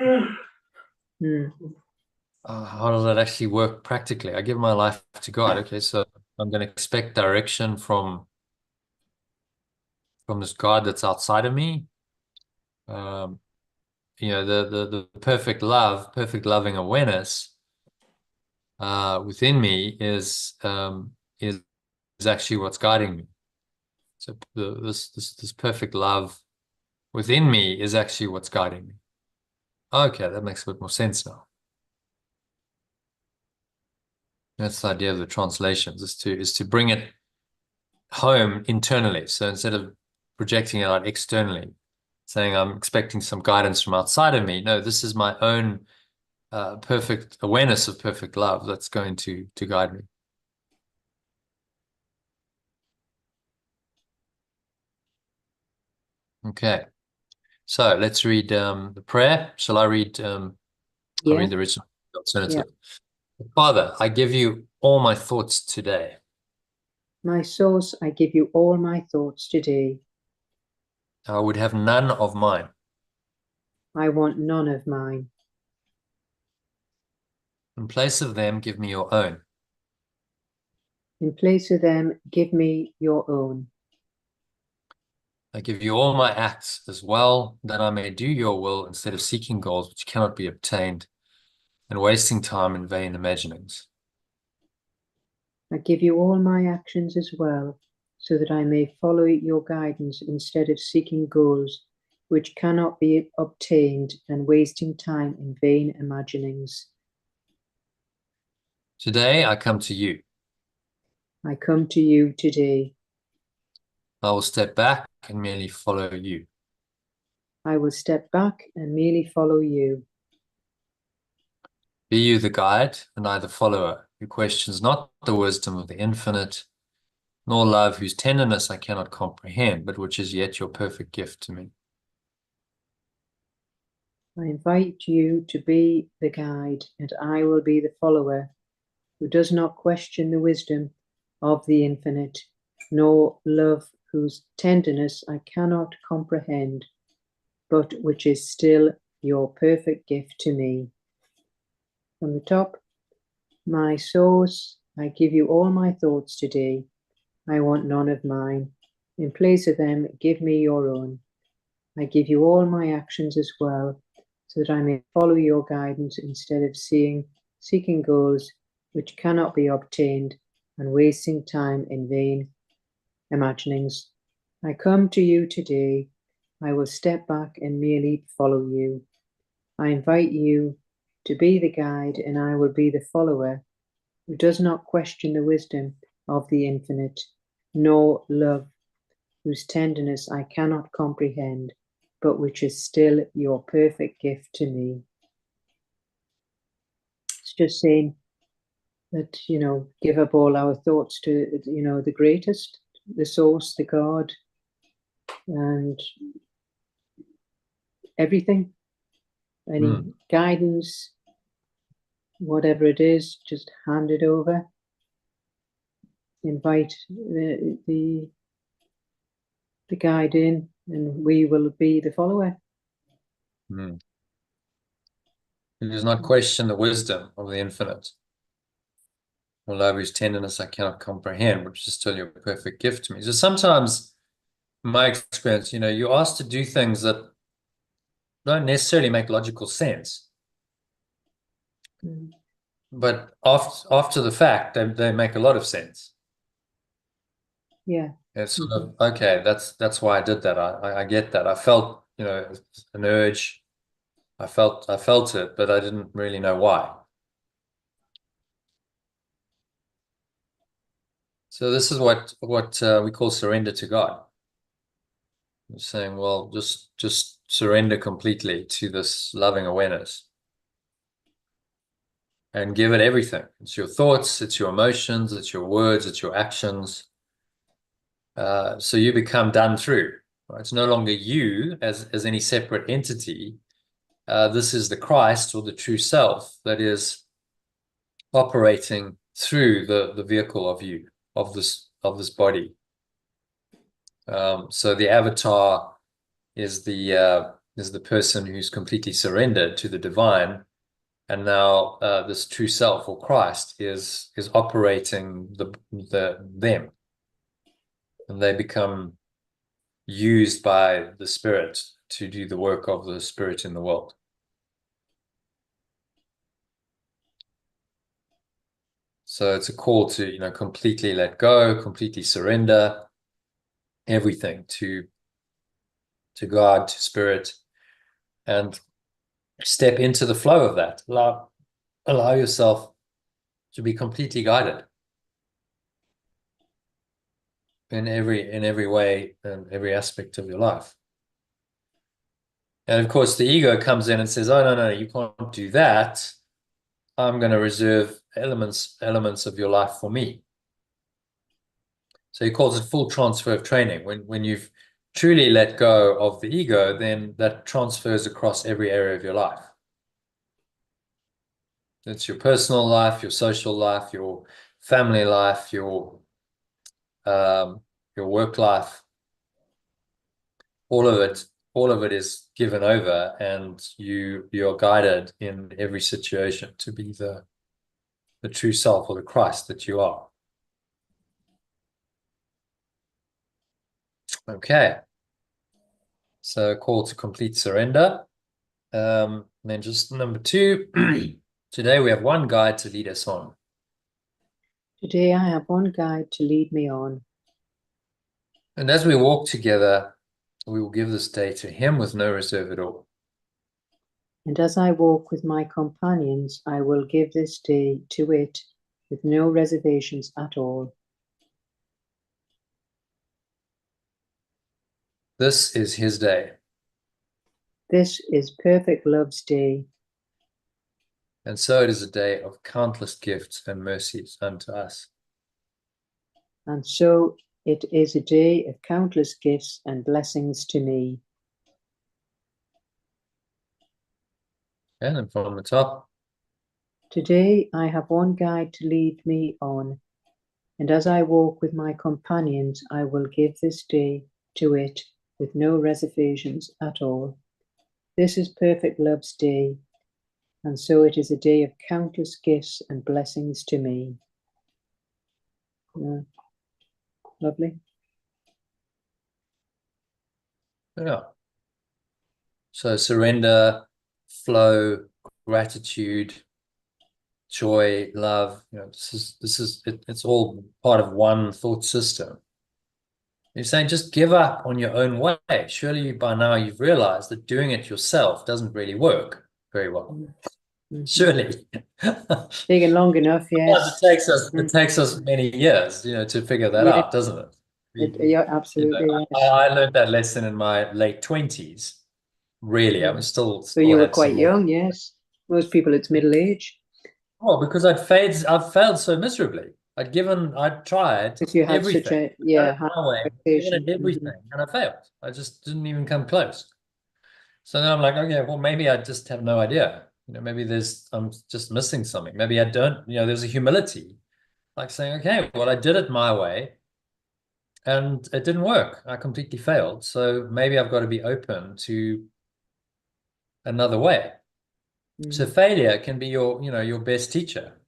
how does that actually work practically? I give my life to God. Okay, so I'm going to expect direction from this God that's outside of me. You know, the perfect love, perfect loving awareness within me is actually what's guiding me. So this perfect love within me is actually what's guiding me. Okay, that makes a bit more sense now. That's the idea of the translations, is to bring it home internally. So instead of projecting it out externally, saying I'm expecting some guidance from outside of me, no, this is my own perfect awareness of perfect love that's going to guide me. Okay, so let's read the prayer. Shall I read? I'll read the original alternative. Yeah. Father, I give you all my thoughts today. My source, I give you all my thoughts today. I would have none of mine. I want none of mine. In place of them, give me your own. In place of them, give me your own. I give you all my acts as well, that I may do your will instead of seeking goals which cannot be obtained and wasting time in vain imaginings. I give you all my actions as well, so that I may follow your guidance instead of seeking goals which cannot be obtained and wasting time in vain imaginings. Today I come to you. I come to you today. I will step back and merely follow you. I will step back and merely follow you. Be you the guide and I the follower, who questions not the wisdom of the infinite, nor love whose tenderness I cannot comprehend, but which is yet your perfect gift to me. I invite you to be the guide, and I will be the follower, who does not question the wisdom of the infinite, nor love whose tenderness I cannot comprehend, but which is still your perfect gift to me. From the top, my source, I give you all my thoughts today. I want none of mine. In place of them, give me your own. I give you all my actions as well, so that I may follow your guidance instead of seeking goals which cannot be obtained and wasting time in vain imaginings. I come to you today. I will step back and merely follow you. I invite you to be the guide, and I will be the follower, who does not question the wisdom of the infinite, nor love whose tenderness I cannot comprehend, but which is still your perfect gift to me. It's just saying that, give up all our thoughts to, the greatest, the source, the God, and everything, any guidance, whatever it is, just hand it over. Invite the guide in, and we will be the follower. It does not question the wisdom of the infinite, or love whose tenderness I cannot comprehend, which is still your perfect gift to me. So sometimes, in my experience, you're asked to do things that don't necessarily make logical sense. But after the fact, they make a lot of sense. Yeah. It's sort of, okay, that's why I did that. I get that. I felt, an urge. I felt it, but I didn't really know why. So this is what we call surrender to God. We're saying, well, just surrender completely to this loving awareness and give it everything. It's your thoughts, it's your emotions, it's your words, it's your actions. So you become done through. Right? It's no longer you as any separate entity. This is the Christ, or the true self, that is operating through the vehicle of you, of this body. So the avatar is the is the person who's completely surrendered to the divine, and now this true self or Christ is operating them, and they become used by the Spirit to do the work of the Spirit in the world. So it's a call to, completely let go, completely surrender everything to God, to Spirit, and step into the flow of that. Allow yourself to be completely guided in every way and every aspect of your life. And of course, the ego comes in and says, "Oh, no, you can't do that. I'm going to reserve elements of your life for me." So he calls it full transfer of training. When you've truly let go of the ego, then that transfers across every area of your life. It's your personal life, your social life, your family life, your work life. All of it is given over, and you're guided in every situation to be the true self or the Christ that you are. Okay. So call to complete surrender. And then just number 2, today we have one guide to lead us on. Today I have one guide to lead me on. And as we walk together, we will give this day to him with no reserve at all. And as I walk with my companions, I will give this day to it with no reservations at all. This is his day. This is perfect love's day. And so it is a day of countless gifts and mercies unto us. And so it is a day of countless gifts and blessings to me. And then from the top. Today I have one guide to lead me on, and as I walk with my companions, I will give this day to it with no reservations at all. This is perfect love's day, and so it is a day of countless gifts and blessings to me. Yeah. Lovely. Yeah. So surrender, flow, gratitude, joy, love. It's all part of one thought system. You're saying just give up on your own way. Surely by now you've realized that doing it yourself doesn't really work very well. Mm-hmm. Surely. Taken long enough, yes. It takes us many years, to figure that out, doesn't it? Yeah, absolutely. Yes. I learned that lesson in my late 20s. Really, I was still So you were had some quite more. young, yes. Most people, it's middle age. Oh, because I've failed so miserably. I'd tried If you had everything. such a My way, given it everything, and I failed. I just didn't even come close. So then I'm like, okay, well, maybe I just have no idea. Maybe I'm just missing something. Maybe I don't, there's a humility, like saying, okay, well, I did it my way and it didn't work. I completely failed. So maybe I've got to be open to another way. So failure can be your best teacher,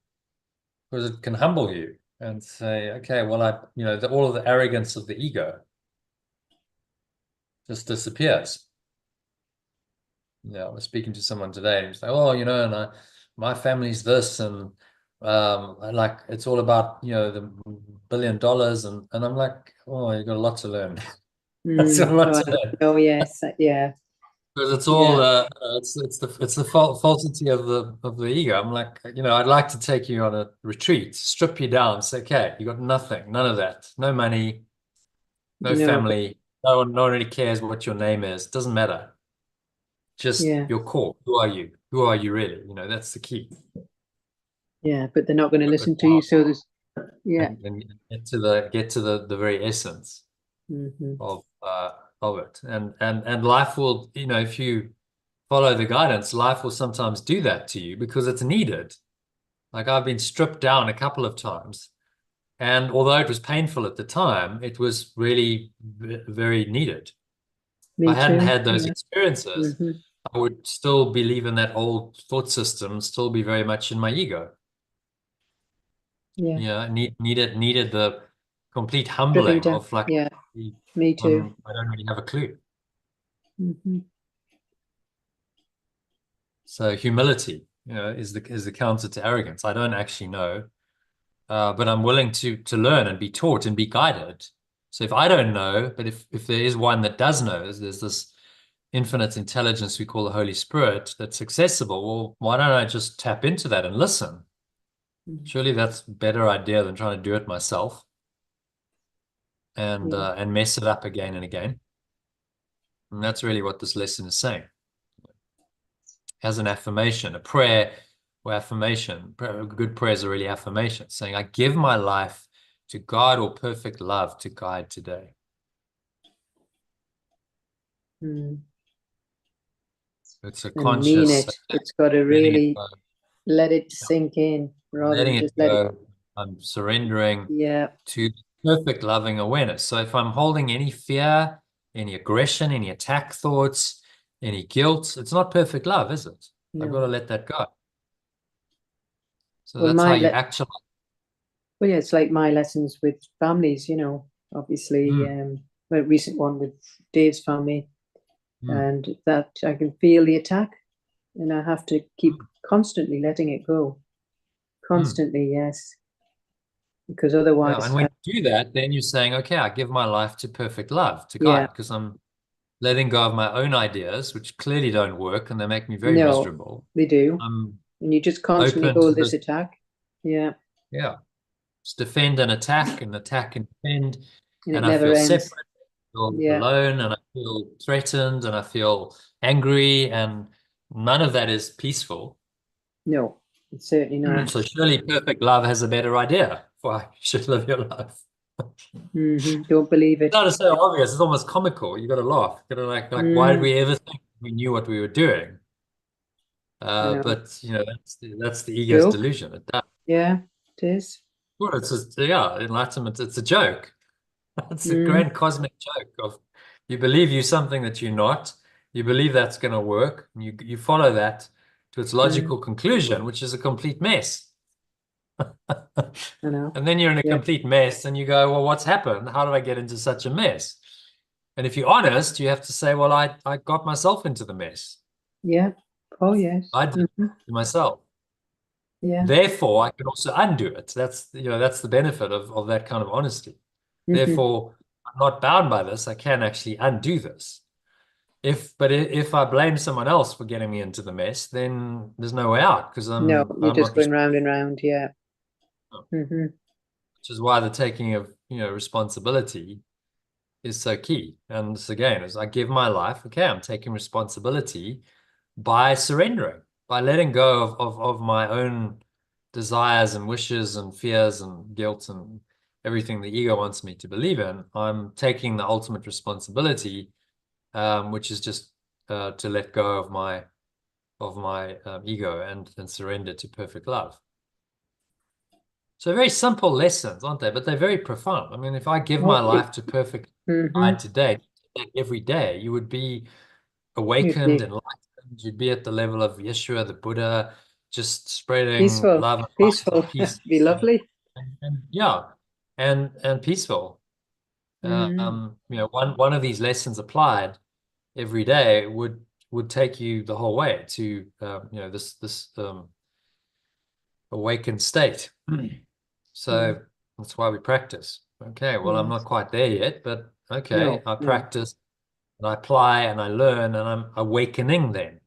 because it can humble you and say, okay, well, all of the arrogance of the ego just disappears. Yeah, I was speaking to someone today, and he was like, "Oh, and my family's this, and like it's all about the $1 billion," and I'm like, "Oh, you've got a lot to learn." That's a lot to learn, Oh yes, yeah. because it's all it's the falsity of the ego. I'm like, I'd like to take you on a retreat, strip you down, say, "Okay, you got nothing, none of that, no money, no No, family, no one really cares what your name is, doesn't matter." Just yeah, your core. Who are you? Who are you really? That's the key. yeah. But they're not going to listen to you. Wow. So there's, yeah. And get to the very essence of it. And life will, if you follow the guidance, life will sometimes do that to you because it's needed. Like I've been stripped down a couple of times, and although it was painful at the time, it was really very needed. Me I hadn't too. had those Yeah. experiences, Hmm. I would still believe in that old thought system, still be very much in my ego. Yeah. Yeah, needed the complete Stripping humbling down. of like, Yeah. Me too. I don't really have a clue. Hmm. So humility, is the counter to arrogance. I don't actually know, but I'm willing to learn and be taught and be guided. So if I don't know, but if there is one that does know, there's this infinite intelligence we call the Holy Spirit that's accessible. Well, why don't I just tap into that and listen? Surely that's a better idea than trying to do it myself Yeah. and mess it up again and again. And that's really what this lesson is saying. As an affirmation, a prayer or affirmation, good prayers are really affirmations, saying, I give my life to God or perfect love to guide today. Mm. It's a And mean conscious it. It's got to letting it really go. let it sink in rather Letting than it just let it. go. I'm surrendering Yeah. to perfect loving awareness. So if I'm holding any fear, any aggression, any attack thoughts, any guilt, it's not perfect love, is it? I've got to No. let that go. So Well, that's how you actually. yeah, it's like my lessons with families, obviously, Mm, a recent one with Dave's family, mm, and that I can feel the attack, and I have to keep mm, constantly letting it go. mm. Constantly, yes, because Yeah, and otherwise, when you do that, then you're saying, okay, I give my life to perfect love, to yeah, God, because I'm letting go of my own ideas, which clearly don't work and they make me very no, miserable. they do, I'm and you just constantly open hold to this this, attack, yeah, yeah, just defend and attack and defend, and it and I never feel ends. separate, I feel Yeah, alone, and I feel threatened, and I feel angry, and none of that is peaceful. no, it's certainly not. So surely perfect love has a better idea for how you should live your life. Don't believe it. Not as so obvious, it's almost comical. You got to laugh. You got to like, why did Mm, we ever think we knew what we were doing? I know. But that's the ego's Joke. delusion. It does. Yeah, it is. Well, it's just, yeah, enlightenment. It's a joke. It's a Mm, grand cosmic joke of you believe you're something that you're not. You believe that's going to work, and you follow that to its mm, logical conclusion, which is a complete mess. I know. And then you're in a Yeah, complete mess, and you go, well, what's happened? How did I get into such a mess? And if you're honest, you have to say, well, I got myself into the mess. yeah. Oh, yes. I did it to myself. Yeah. Therefore, I can also undo it. That's the benefit of that kind of honesty. Hmm. Therefore, I'm not bound by this. I can actually undo this. If I blame someone else for getting me into the mess, then there's no way out because No, you're I'm just not going responsible. round and round. Yeah. Hmm. Which is why the taking of responsibility is so key. And this again, as I give my life, okay, I'm taking responsibility by surrendering, by letting go of my own desires and wishes and fears and guilt and everything the ego wants me to believe in. I'm taking the ultimate responsibility, which is just to let go of my ego and surrender to perfect love. So very simple lessons, aren't they? But they're very profound. I mean, if I give Oh, my life to perfect mm-hmm. guide today, every day, you would be You'd awakened, be enlightened. You'd be at the level of Yeshua, the Buddha, just spreading peaceful. love and light Peaceful. and peace, Be lovely. and yeah, and peaceful. Mm, One of these lessons applied every day would take you the whole way to this awakened state. yeah. So that's why we practice. Okay, well, I'm not Yes. quite there yet, but okay, No. I No. practice and I apply and I learn and I'm awakening then.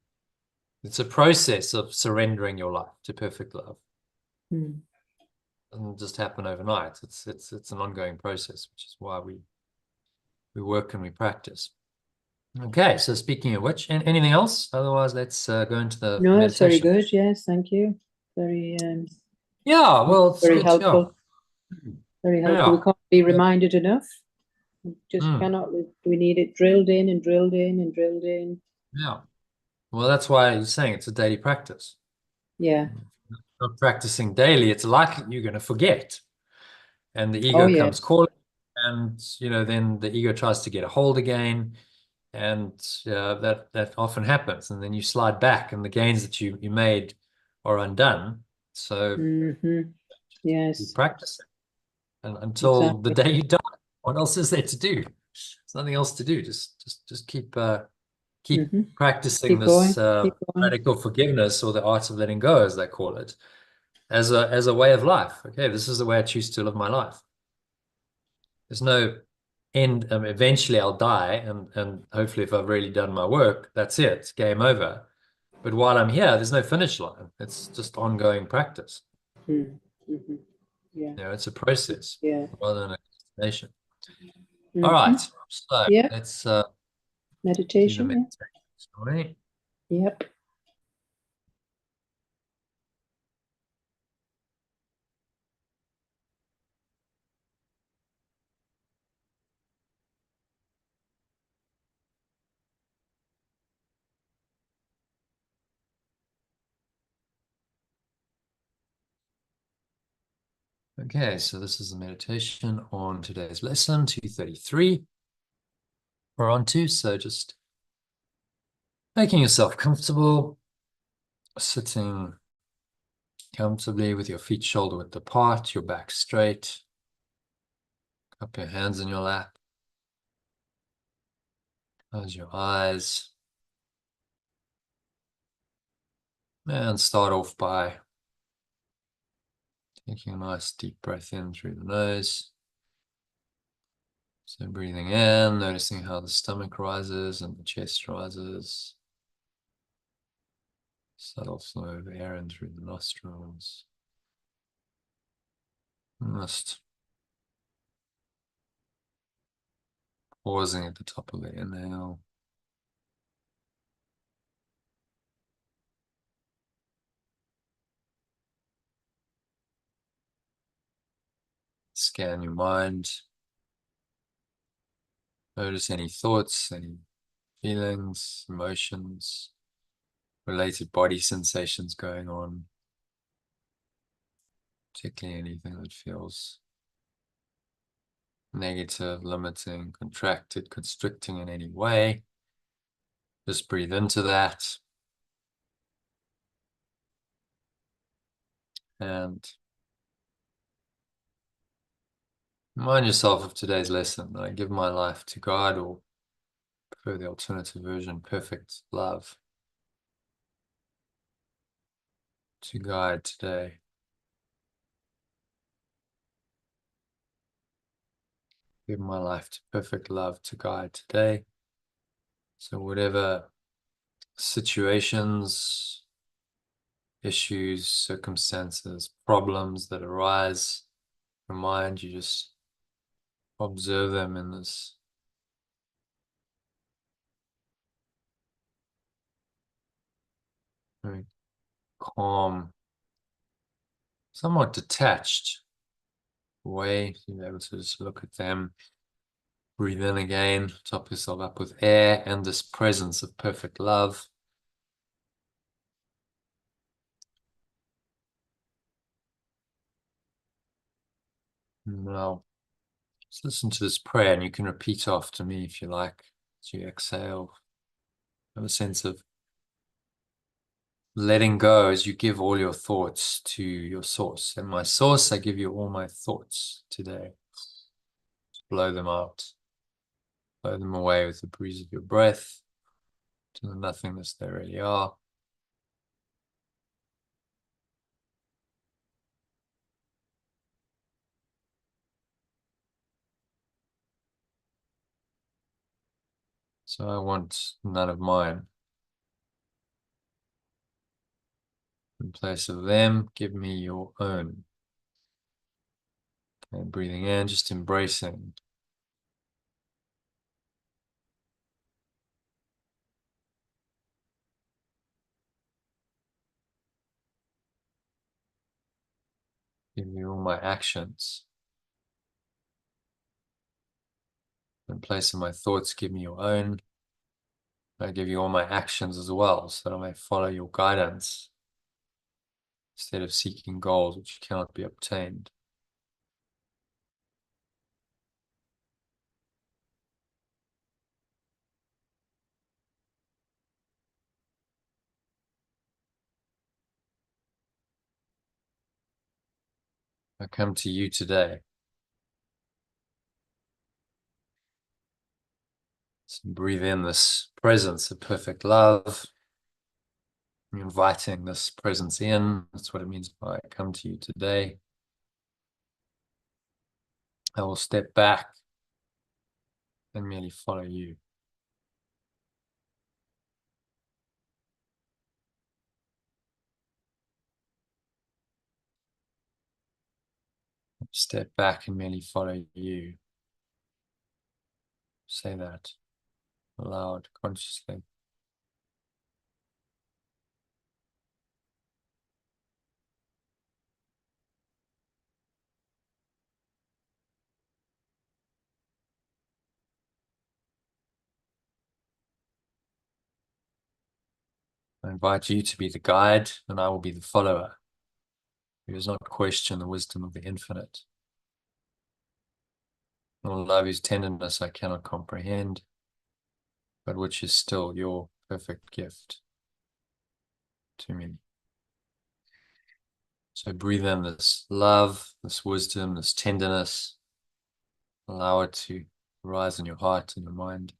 It's a process of surrendering your life to perfect love. Mm. It doesn't just happen overnight. It's an ongoing process, which is why we work and we practice. Okay, so speaking of which, anything else? Otherwise, let's go into the No, that's very meditation. good. Yes, thank you. Very, Yeah, well, it's very good. Yeah, helpful. Very helpful. We yeah, can't be reminded enough. We just mm, cannot. We need it drilled in and drilled in and drilled in. yeah. Well, that's why you're saying it's a daily practice. Yeah. Not practicing daily, it's likely you're going to forget, and the Oh, ego comes yes. calling, and then the ego tries to get a hold again. And that often happens. And then you slide back and the gains that you made are undone. So Mm-hmm. you Yes, practice it and until the exactly. day you die. What else is there to do? There's nothing else to do. Just keep Mm-hmm. practicing Keep this going, keep going. radical forgiveness, or the art of letting go, as they call it, as a way of life. Okay, this is the way I choose to live my life. There's no end. Eventually, I'll die, and hopefully, if I've really done my work, that's it. It's game over. But while I'm here, there's no finish line. It's just ongoing practice. Mm-hmm. Yeah, It's a process yeah. rather than a destination. All Mm-hmm. right, so Yeah, let's do the meditation. Yeah. meditation, shall we? Yep. Okay, so this is the meditation on today's lesson, 233. We're on to, so just making yourself comfortable, sitting comfortably with your feet shoulder width apart, your back straight, cup your hands in your lap, close your eyes, and start off by taking a nice deep breath in through the nose. So breathing in, noticing how the stomach rises and the chest rises. Subtle flow of air in through the nostrils. Just pausing at the top of the inhale. Scan your mind. Notice any thoughts, any feelings, emotions, related body sensations going on, particularly anything that feels negative, limiting, contracted, constricting in any way. Just breathe into that and remind yourself of today's lesson. I give my life to God, or prefer the alternative version, perfect love, to guide today. Give my life to perfect love to guide today. So whatever situations, issues, circumstances, problems that arise from mind, you just observe them in this very calm, somewhat detached way. You're able to just look at them, breathe in again, top yourself up with air and this presence of perfect love. Now, just listen to this prayer, and you can repeat after me if you like. As you exhale, have a sense of letting go as you give all your thoughts to your source. And my source, I give you all my thoughts today. Blow them out. Blow them away with the breeze of your breath to the nothingness they really are. So I want none of mine. In place of them, give me your own. And breathing in, just embracing. Give me all my actions. In place of my thoughts, give me your own. I give you all my actions as well, so that I may follow your guidance instead of seeking goals which cannot be obtained. I come to you today. So breathe in this presence of perfect love. You're inviting this presence in. That's what it means by I come to you today. I will step back and merely follow you. Step back and merely follow you. Say that aloud, consciously. I invite you to be the guide, and I will be the follower, who does not question the wisdom of the infinite. Nor love whose tenderness I cannot comprehend, but which is still your perfect gift to me. So breathe in this love, this wisdom, this tenderness. Allow it to rise in your heart and your mind.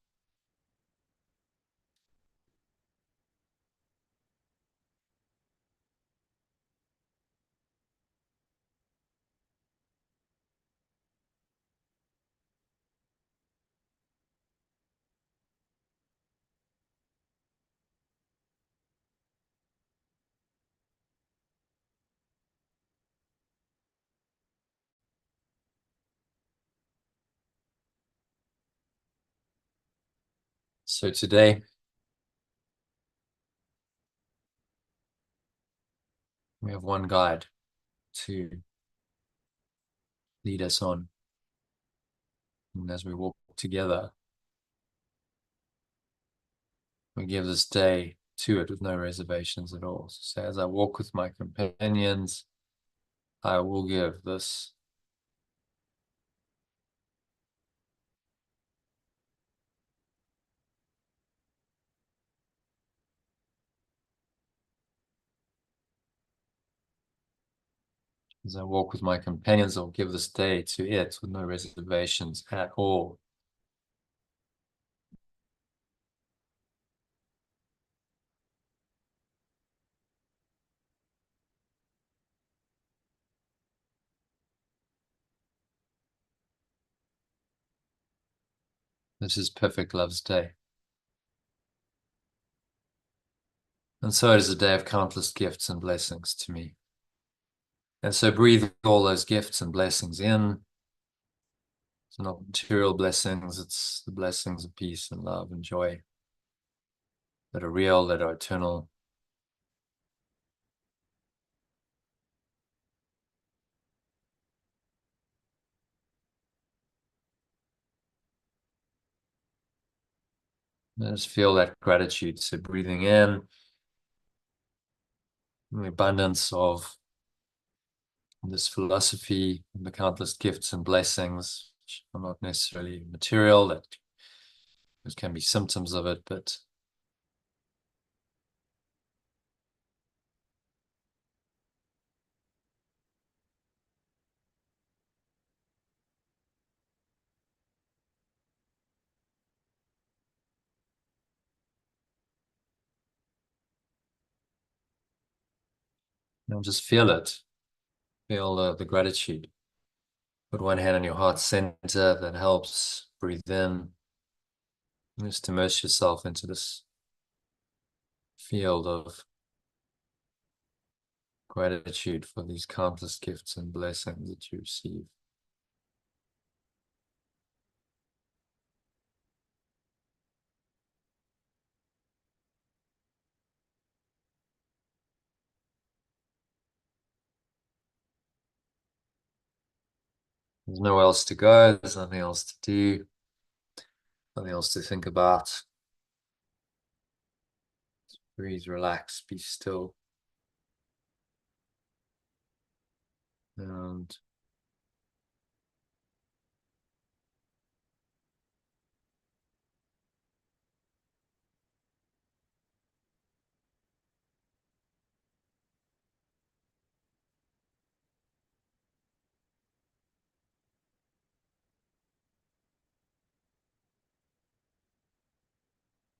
So today, we have one guide to lead us on. And as we walk together, we give this day to it with no reservations at all. So as I walk with my companions, I will give this as I walk with my companions, I'll give this day to it with no reservations at all. This is perfect love's day. And so it is a day of countless gifts and blessings to me. And so breathe all those gifts and blessings in. It's not material blessings, it's the blessings of peace and love and joy that are real, that are eternal. And just feel that gratitude. So breathing in the abundance of this philosophy, the countless gifts and blessings, which are not necessarily material, that can be symptoms of it, but just feel it. Feel the gratitude. Put one hand on your heart center, that helps. Breathe in. Just immerse yourself into this field of gratitude for these countless gifts and blessings that you receive. There's nowhere else to go. There's nothing else to do. Nothing else to think about. Breathe, relax, be still. And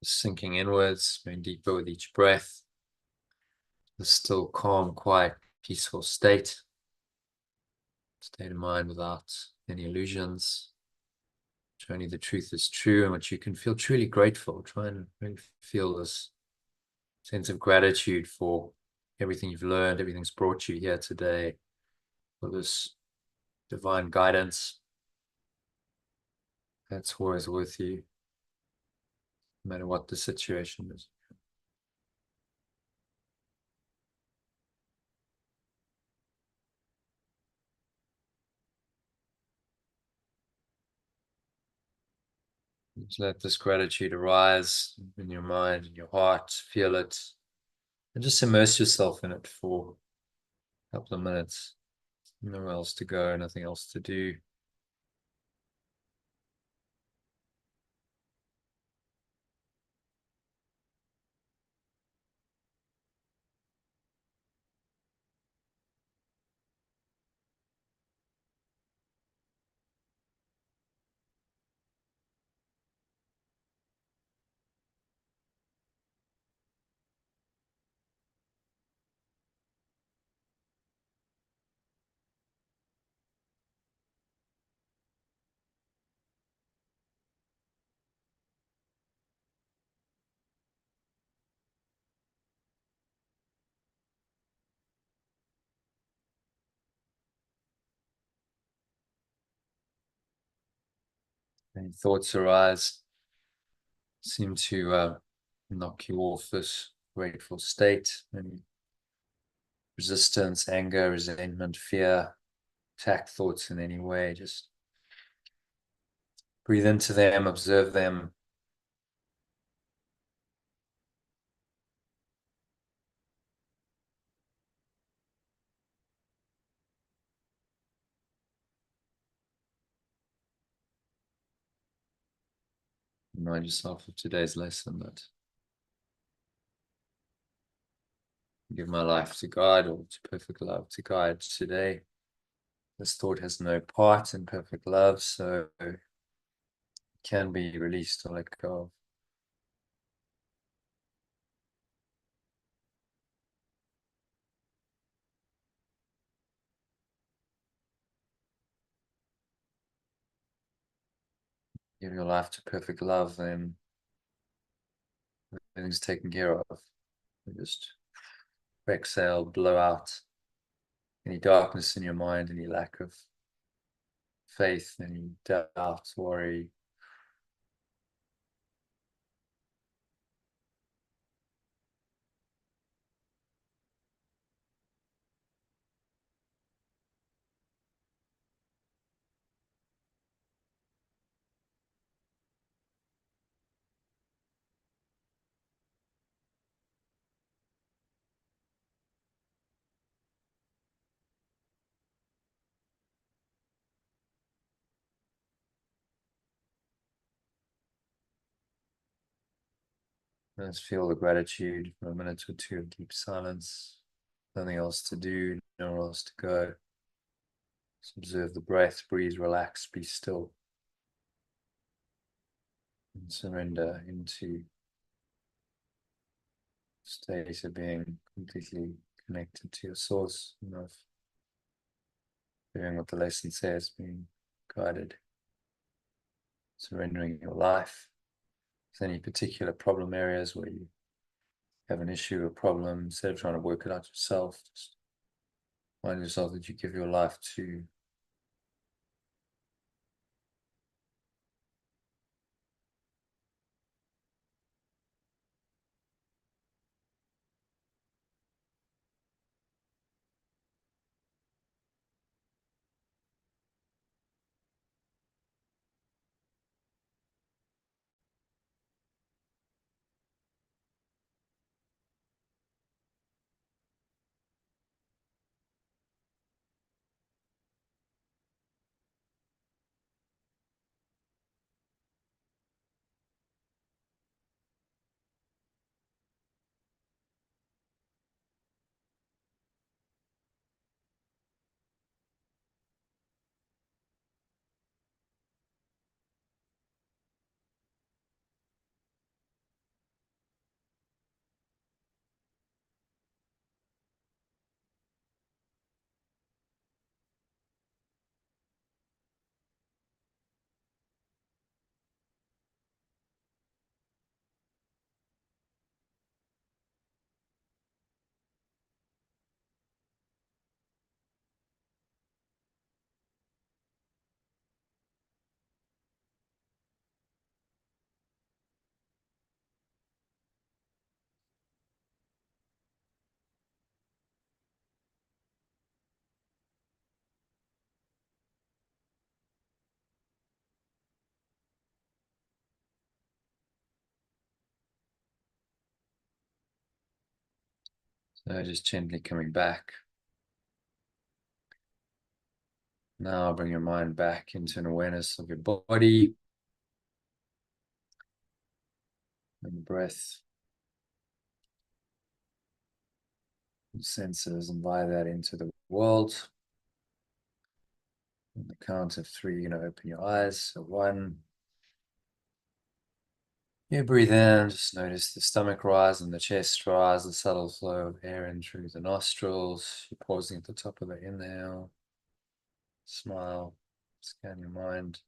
sinking inwards, going deeper with each breath. The still, calm, quiet, peaceful state of mind without any illusions. Only the truth is true, and which you can feel truly grateful. Try and really feel this sense of gratitude for everything you've learned, everything's brought you here today, for this divine guidance that's always with you, no matter what the situation is. Just let this gratitude arise in your mind, in your heart, feel it, and just immerse yourself in it for a couple of minutes. Nowhere else to go, nothing else to do. Any thoughts arise, seem to knock you off this grateful state. Any resistance, anger, resentment, fear, attack thoughts in any way, just breathe into them, observe them. Remind yourself of today's lesson that I give my life to God, or to perfect love to God today. This thought has no part in perfect love, so it can be released or let go of. Give your life to perfect love, then everything's taken care of. You just exhale, blow out any darkness in your mind, any lack of faith, any doubt, worry. Let's feel the gratitude for a minute or two of deep silence. Nothing else to do, nowhere else to go. Just observe the breath, breathe, relax, be still, and surrender into a state of being completely connected to your source, of doing what the lesson says, being guided, surrendering your life. If there's any particular problem areas where you have an issue or problem, instead of trying to work it out yourself, just find yourself that you give your life to. So just gently coming back. Now bring your mind back into an awareness of your body and breath. And senses, invite that into the world. On the count of 3, open your eyes. So 1. You breathe in, just notice the stomach rise and the chest rise, the subtle flow of air in through the nostrils. You're pausing at the top of the inhale. Smile, scan your mind.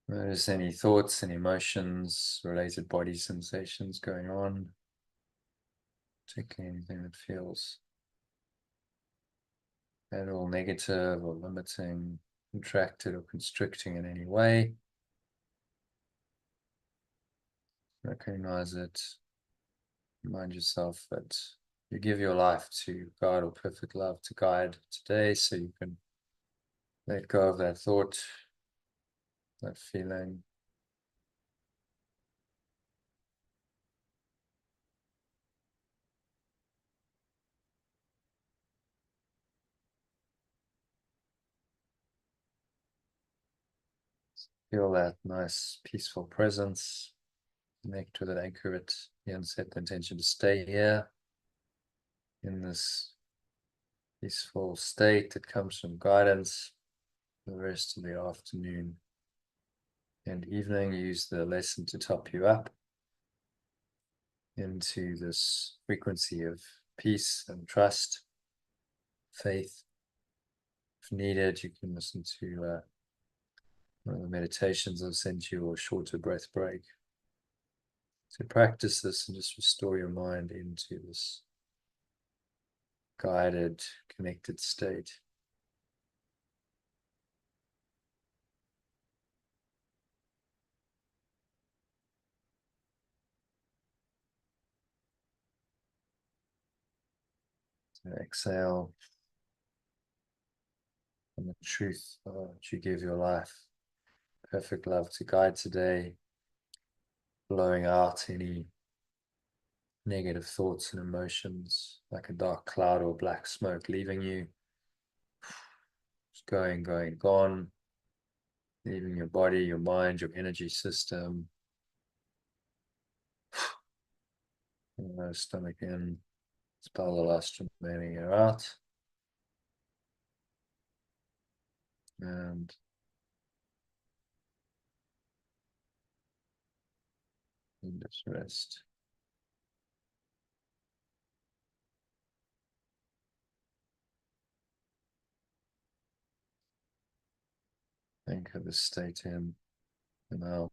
Notice any thoughts and emotions, related body sensations going on, particularly anything that feels at all negative or limiting, contracted or constricting in any way. Recognize it. Remind yourself that you give your life to God or perfect love to guide today, so you can let go of that thought, that feeling. Feel that nice, peaceful presence. Connect with it, anchor it, and set the intention to stay here in this peaceful state that comes from guidance for the rest of the afternoon and evening. Use the lesson to top you up into this frequency of peace and trust, faith. If needed, you can listen to one of the meditations I've sent you, or a shorter breath break. So practice this and just restore your mind into this guided, connected state. So exhale from the truth that you give your life. Perfect love to guide today, blowing out any negative thoughts and emotions like a dark cloud or black smoke, leaving you. Just going, gone, leaving your body, your mind, your energy system. Stomach in, expel the last remaining air out. And just rest. Anchor the state in and out.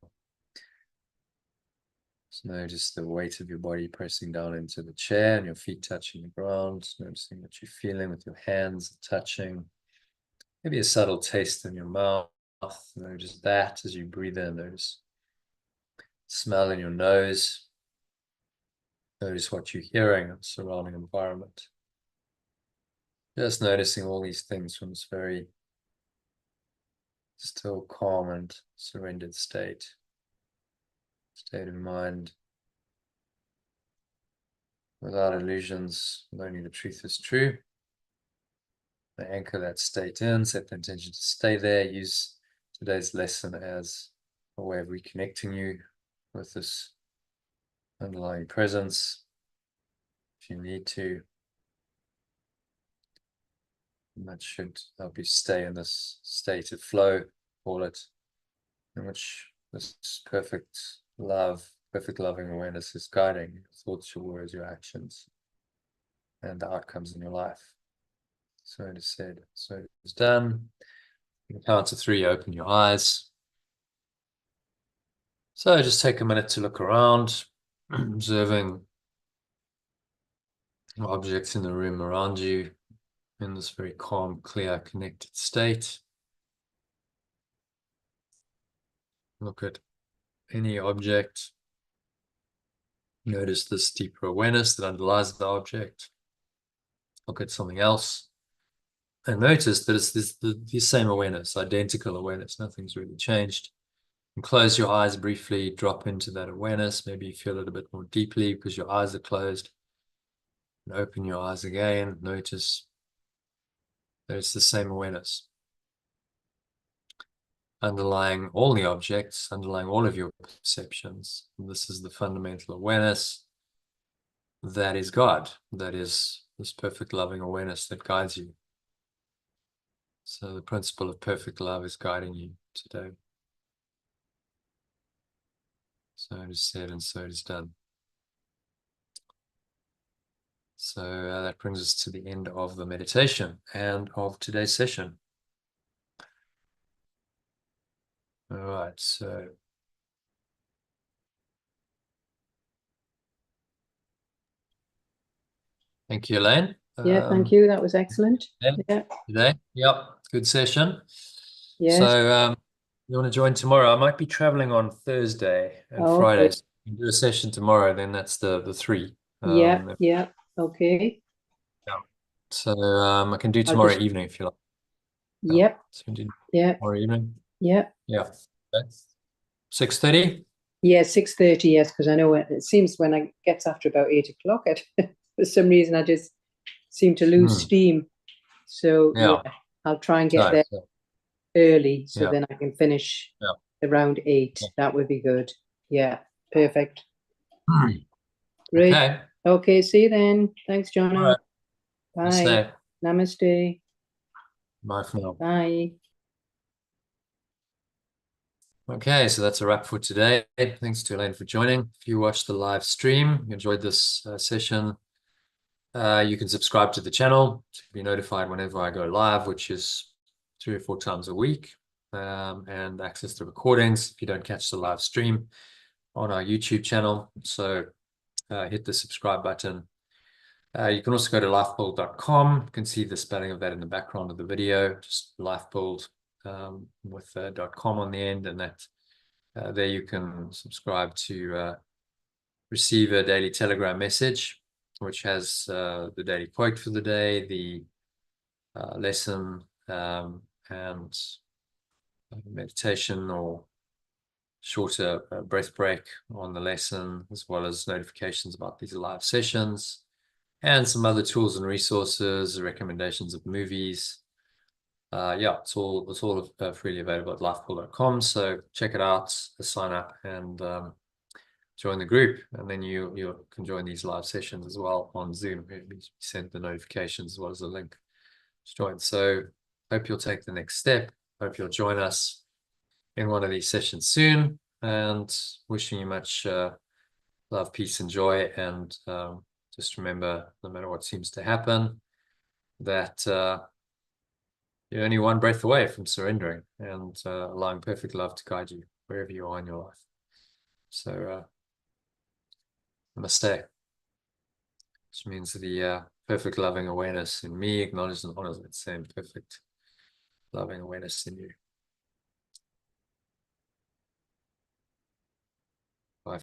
Just notice the weight of your body pressing down into the chair and your feet touching the ground. Noticing what you're feeling with your hands touching. Maybe a subtle taste in your mouth. Notice that as you breathe in. Notice smell in your nose. Notice what you're hearing in the surrounding environment. Just noticing all these things from this very still, calm, and surrendered state of mind, without illusions, only the truth is true. I anchor that state in, set the intention to stay there. Use today's lesson as a way of reconnecting you with this underlying presence if you need to. And that should help you stay in this state of flow, call it, in which this perfect loving awareness is guiding your thoughts, your words, your actions, and the outcomes in your life. So it is said, so it is done. You can count to 3, open your eyes. So just take a minute to look around, observing objects in the room around you in this very calm, clear, connected state. Look at any object. Notice this deeper awareness that underlies the object. Look at something else. And notice that it's the same awareness, identical awareness. Nothing's really changed. And close your eyes briefly, drop into that awareness. Maybe you feel it a bit more deeply because your eyes are closed. And open your eyes again. Notice that it's the same awareness. Underlying all the objects, underlying all of your perceptions. This is the fundamental awareness. That is God. That is this perfect loving awareness that guides you. So the principle of perfect love is guiding you today. So it is said and so it is done. So that brings us to the end of the meditation and of today's session. All right, so thank you, Elaine. Yeah, thank you. That was excellent. Yeah. Today, yep, good session. Yes. So you want to join tomorrow? I might be traveling on Thursday and Oh, Friday. okay. So you can do a session tomorrow, then that's the three. Yeah, yeah. Okay. Yeah. So I can do I'll tomorrow just, evening if you like. Yeah. yep, So we can do yeah, tomorrow evening. yeah. Yeah. Okay. 6:30. Yeah, 6:30, yes, because I know it seems when it gets after about 8 o'clock, for some reason I just seem to lose steam. So Yeah. yeah, I'll try and get Nice. there early so Yeah. then I can finish Yeah. around 8. Yeah. That would be good. Yeah, perfect. Great. Okay. Okay, see you then. Thanks, All Jono. right. Be Bye. safe. Namaste. Bye for now. Bye. Okay, so that's a wrap for today. Thanks to Elaine for joining. If you watched the live stream, you enjoyed this session, you can subscribe to the channel to be notified whenever I go live, which is 3 or 4 times a week, and access the recordings if you don't catch the live stream on our YouTube channel. So hit the subscribe button. You can also go to lifebuild.com. You can see the spelling of that in the background of the video, just lifebuild with .com on the end, and that there you can subscribe to receive a daily Telegram message, which has the daily quote for the day, the lesson, and meditation or shorter breath break on the lesson, as well as notifications about these live sessions, and some other tools and resources, recommendations of movies. Yeah, it's all freely available at lifebuild.com. So check it out, sign up, and join the group, and then you can join these live sessions as well on Zoom. We send the notifications as well as a link to join. So hope you'll take the next step. Hope you'll join us in one of these sessions soon, and wishing you much love, peace, and joy. And just remember, no matter what seems to happen, that you're only one breath away from surrendering and allowing perfect love to guide you wherever you are in your life. So namaste, which means the perfect loving awareness in me acknowledges and honors that same perfect loving awareness in you.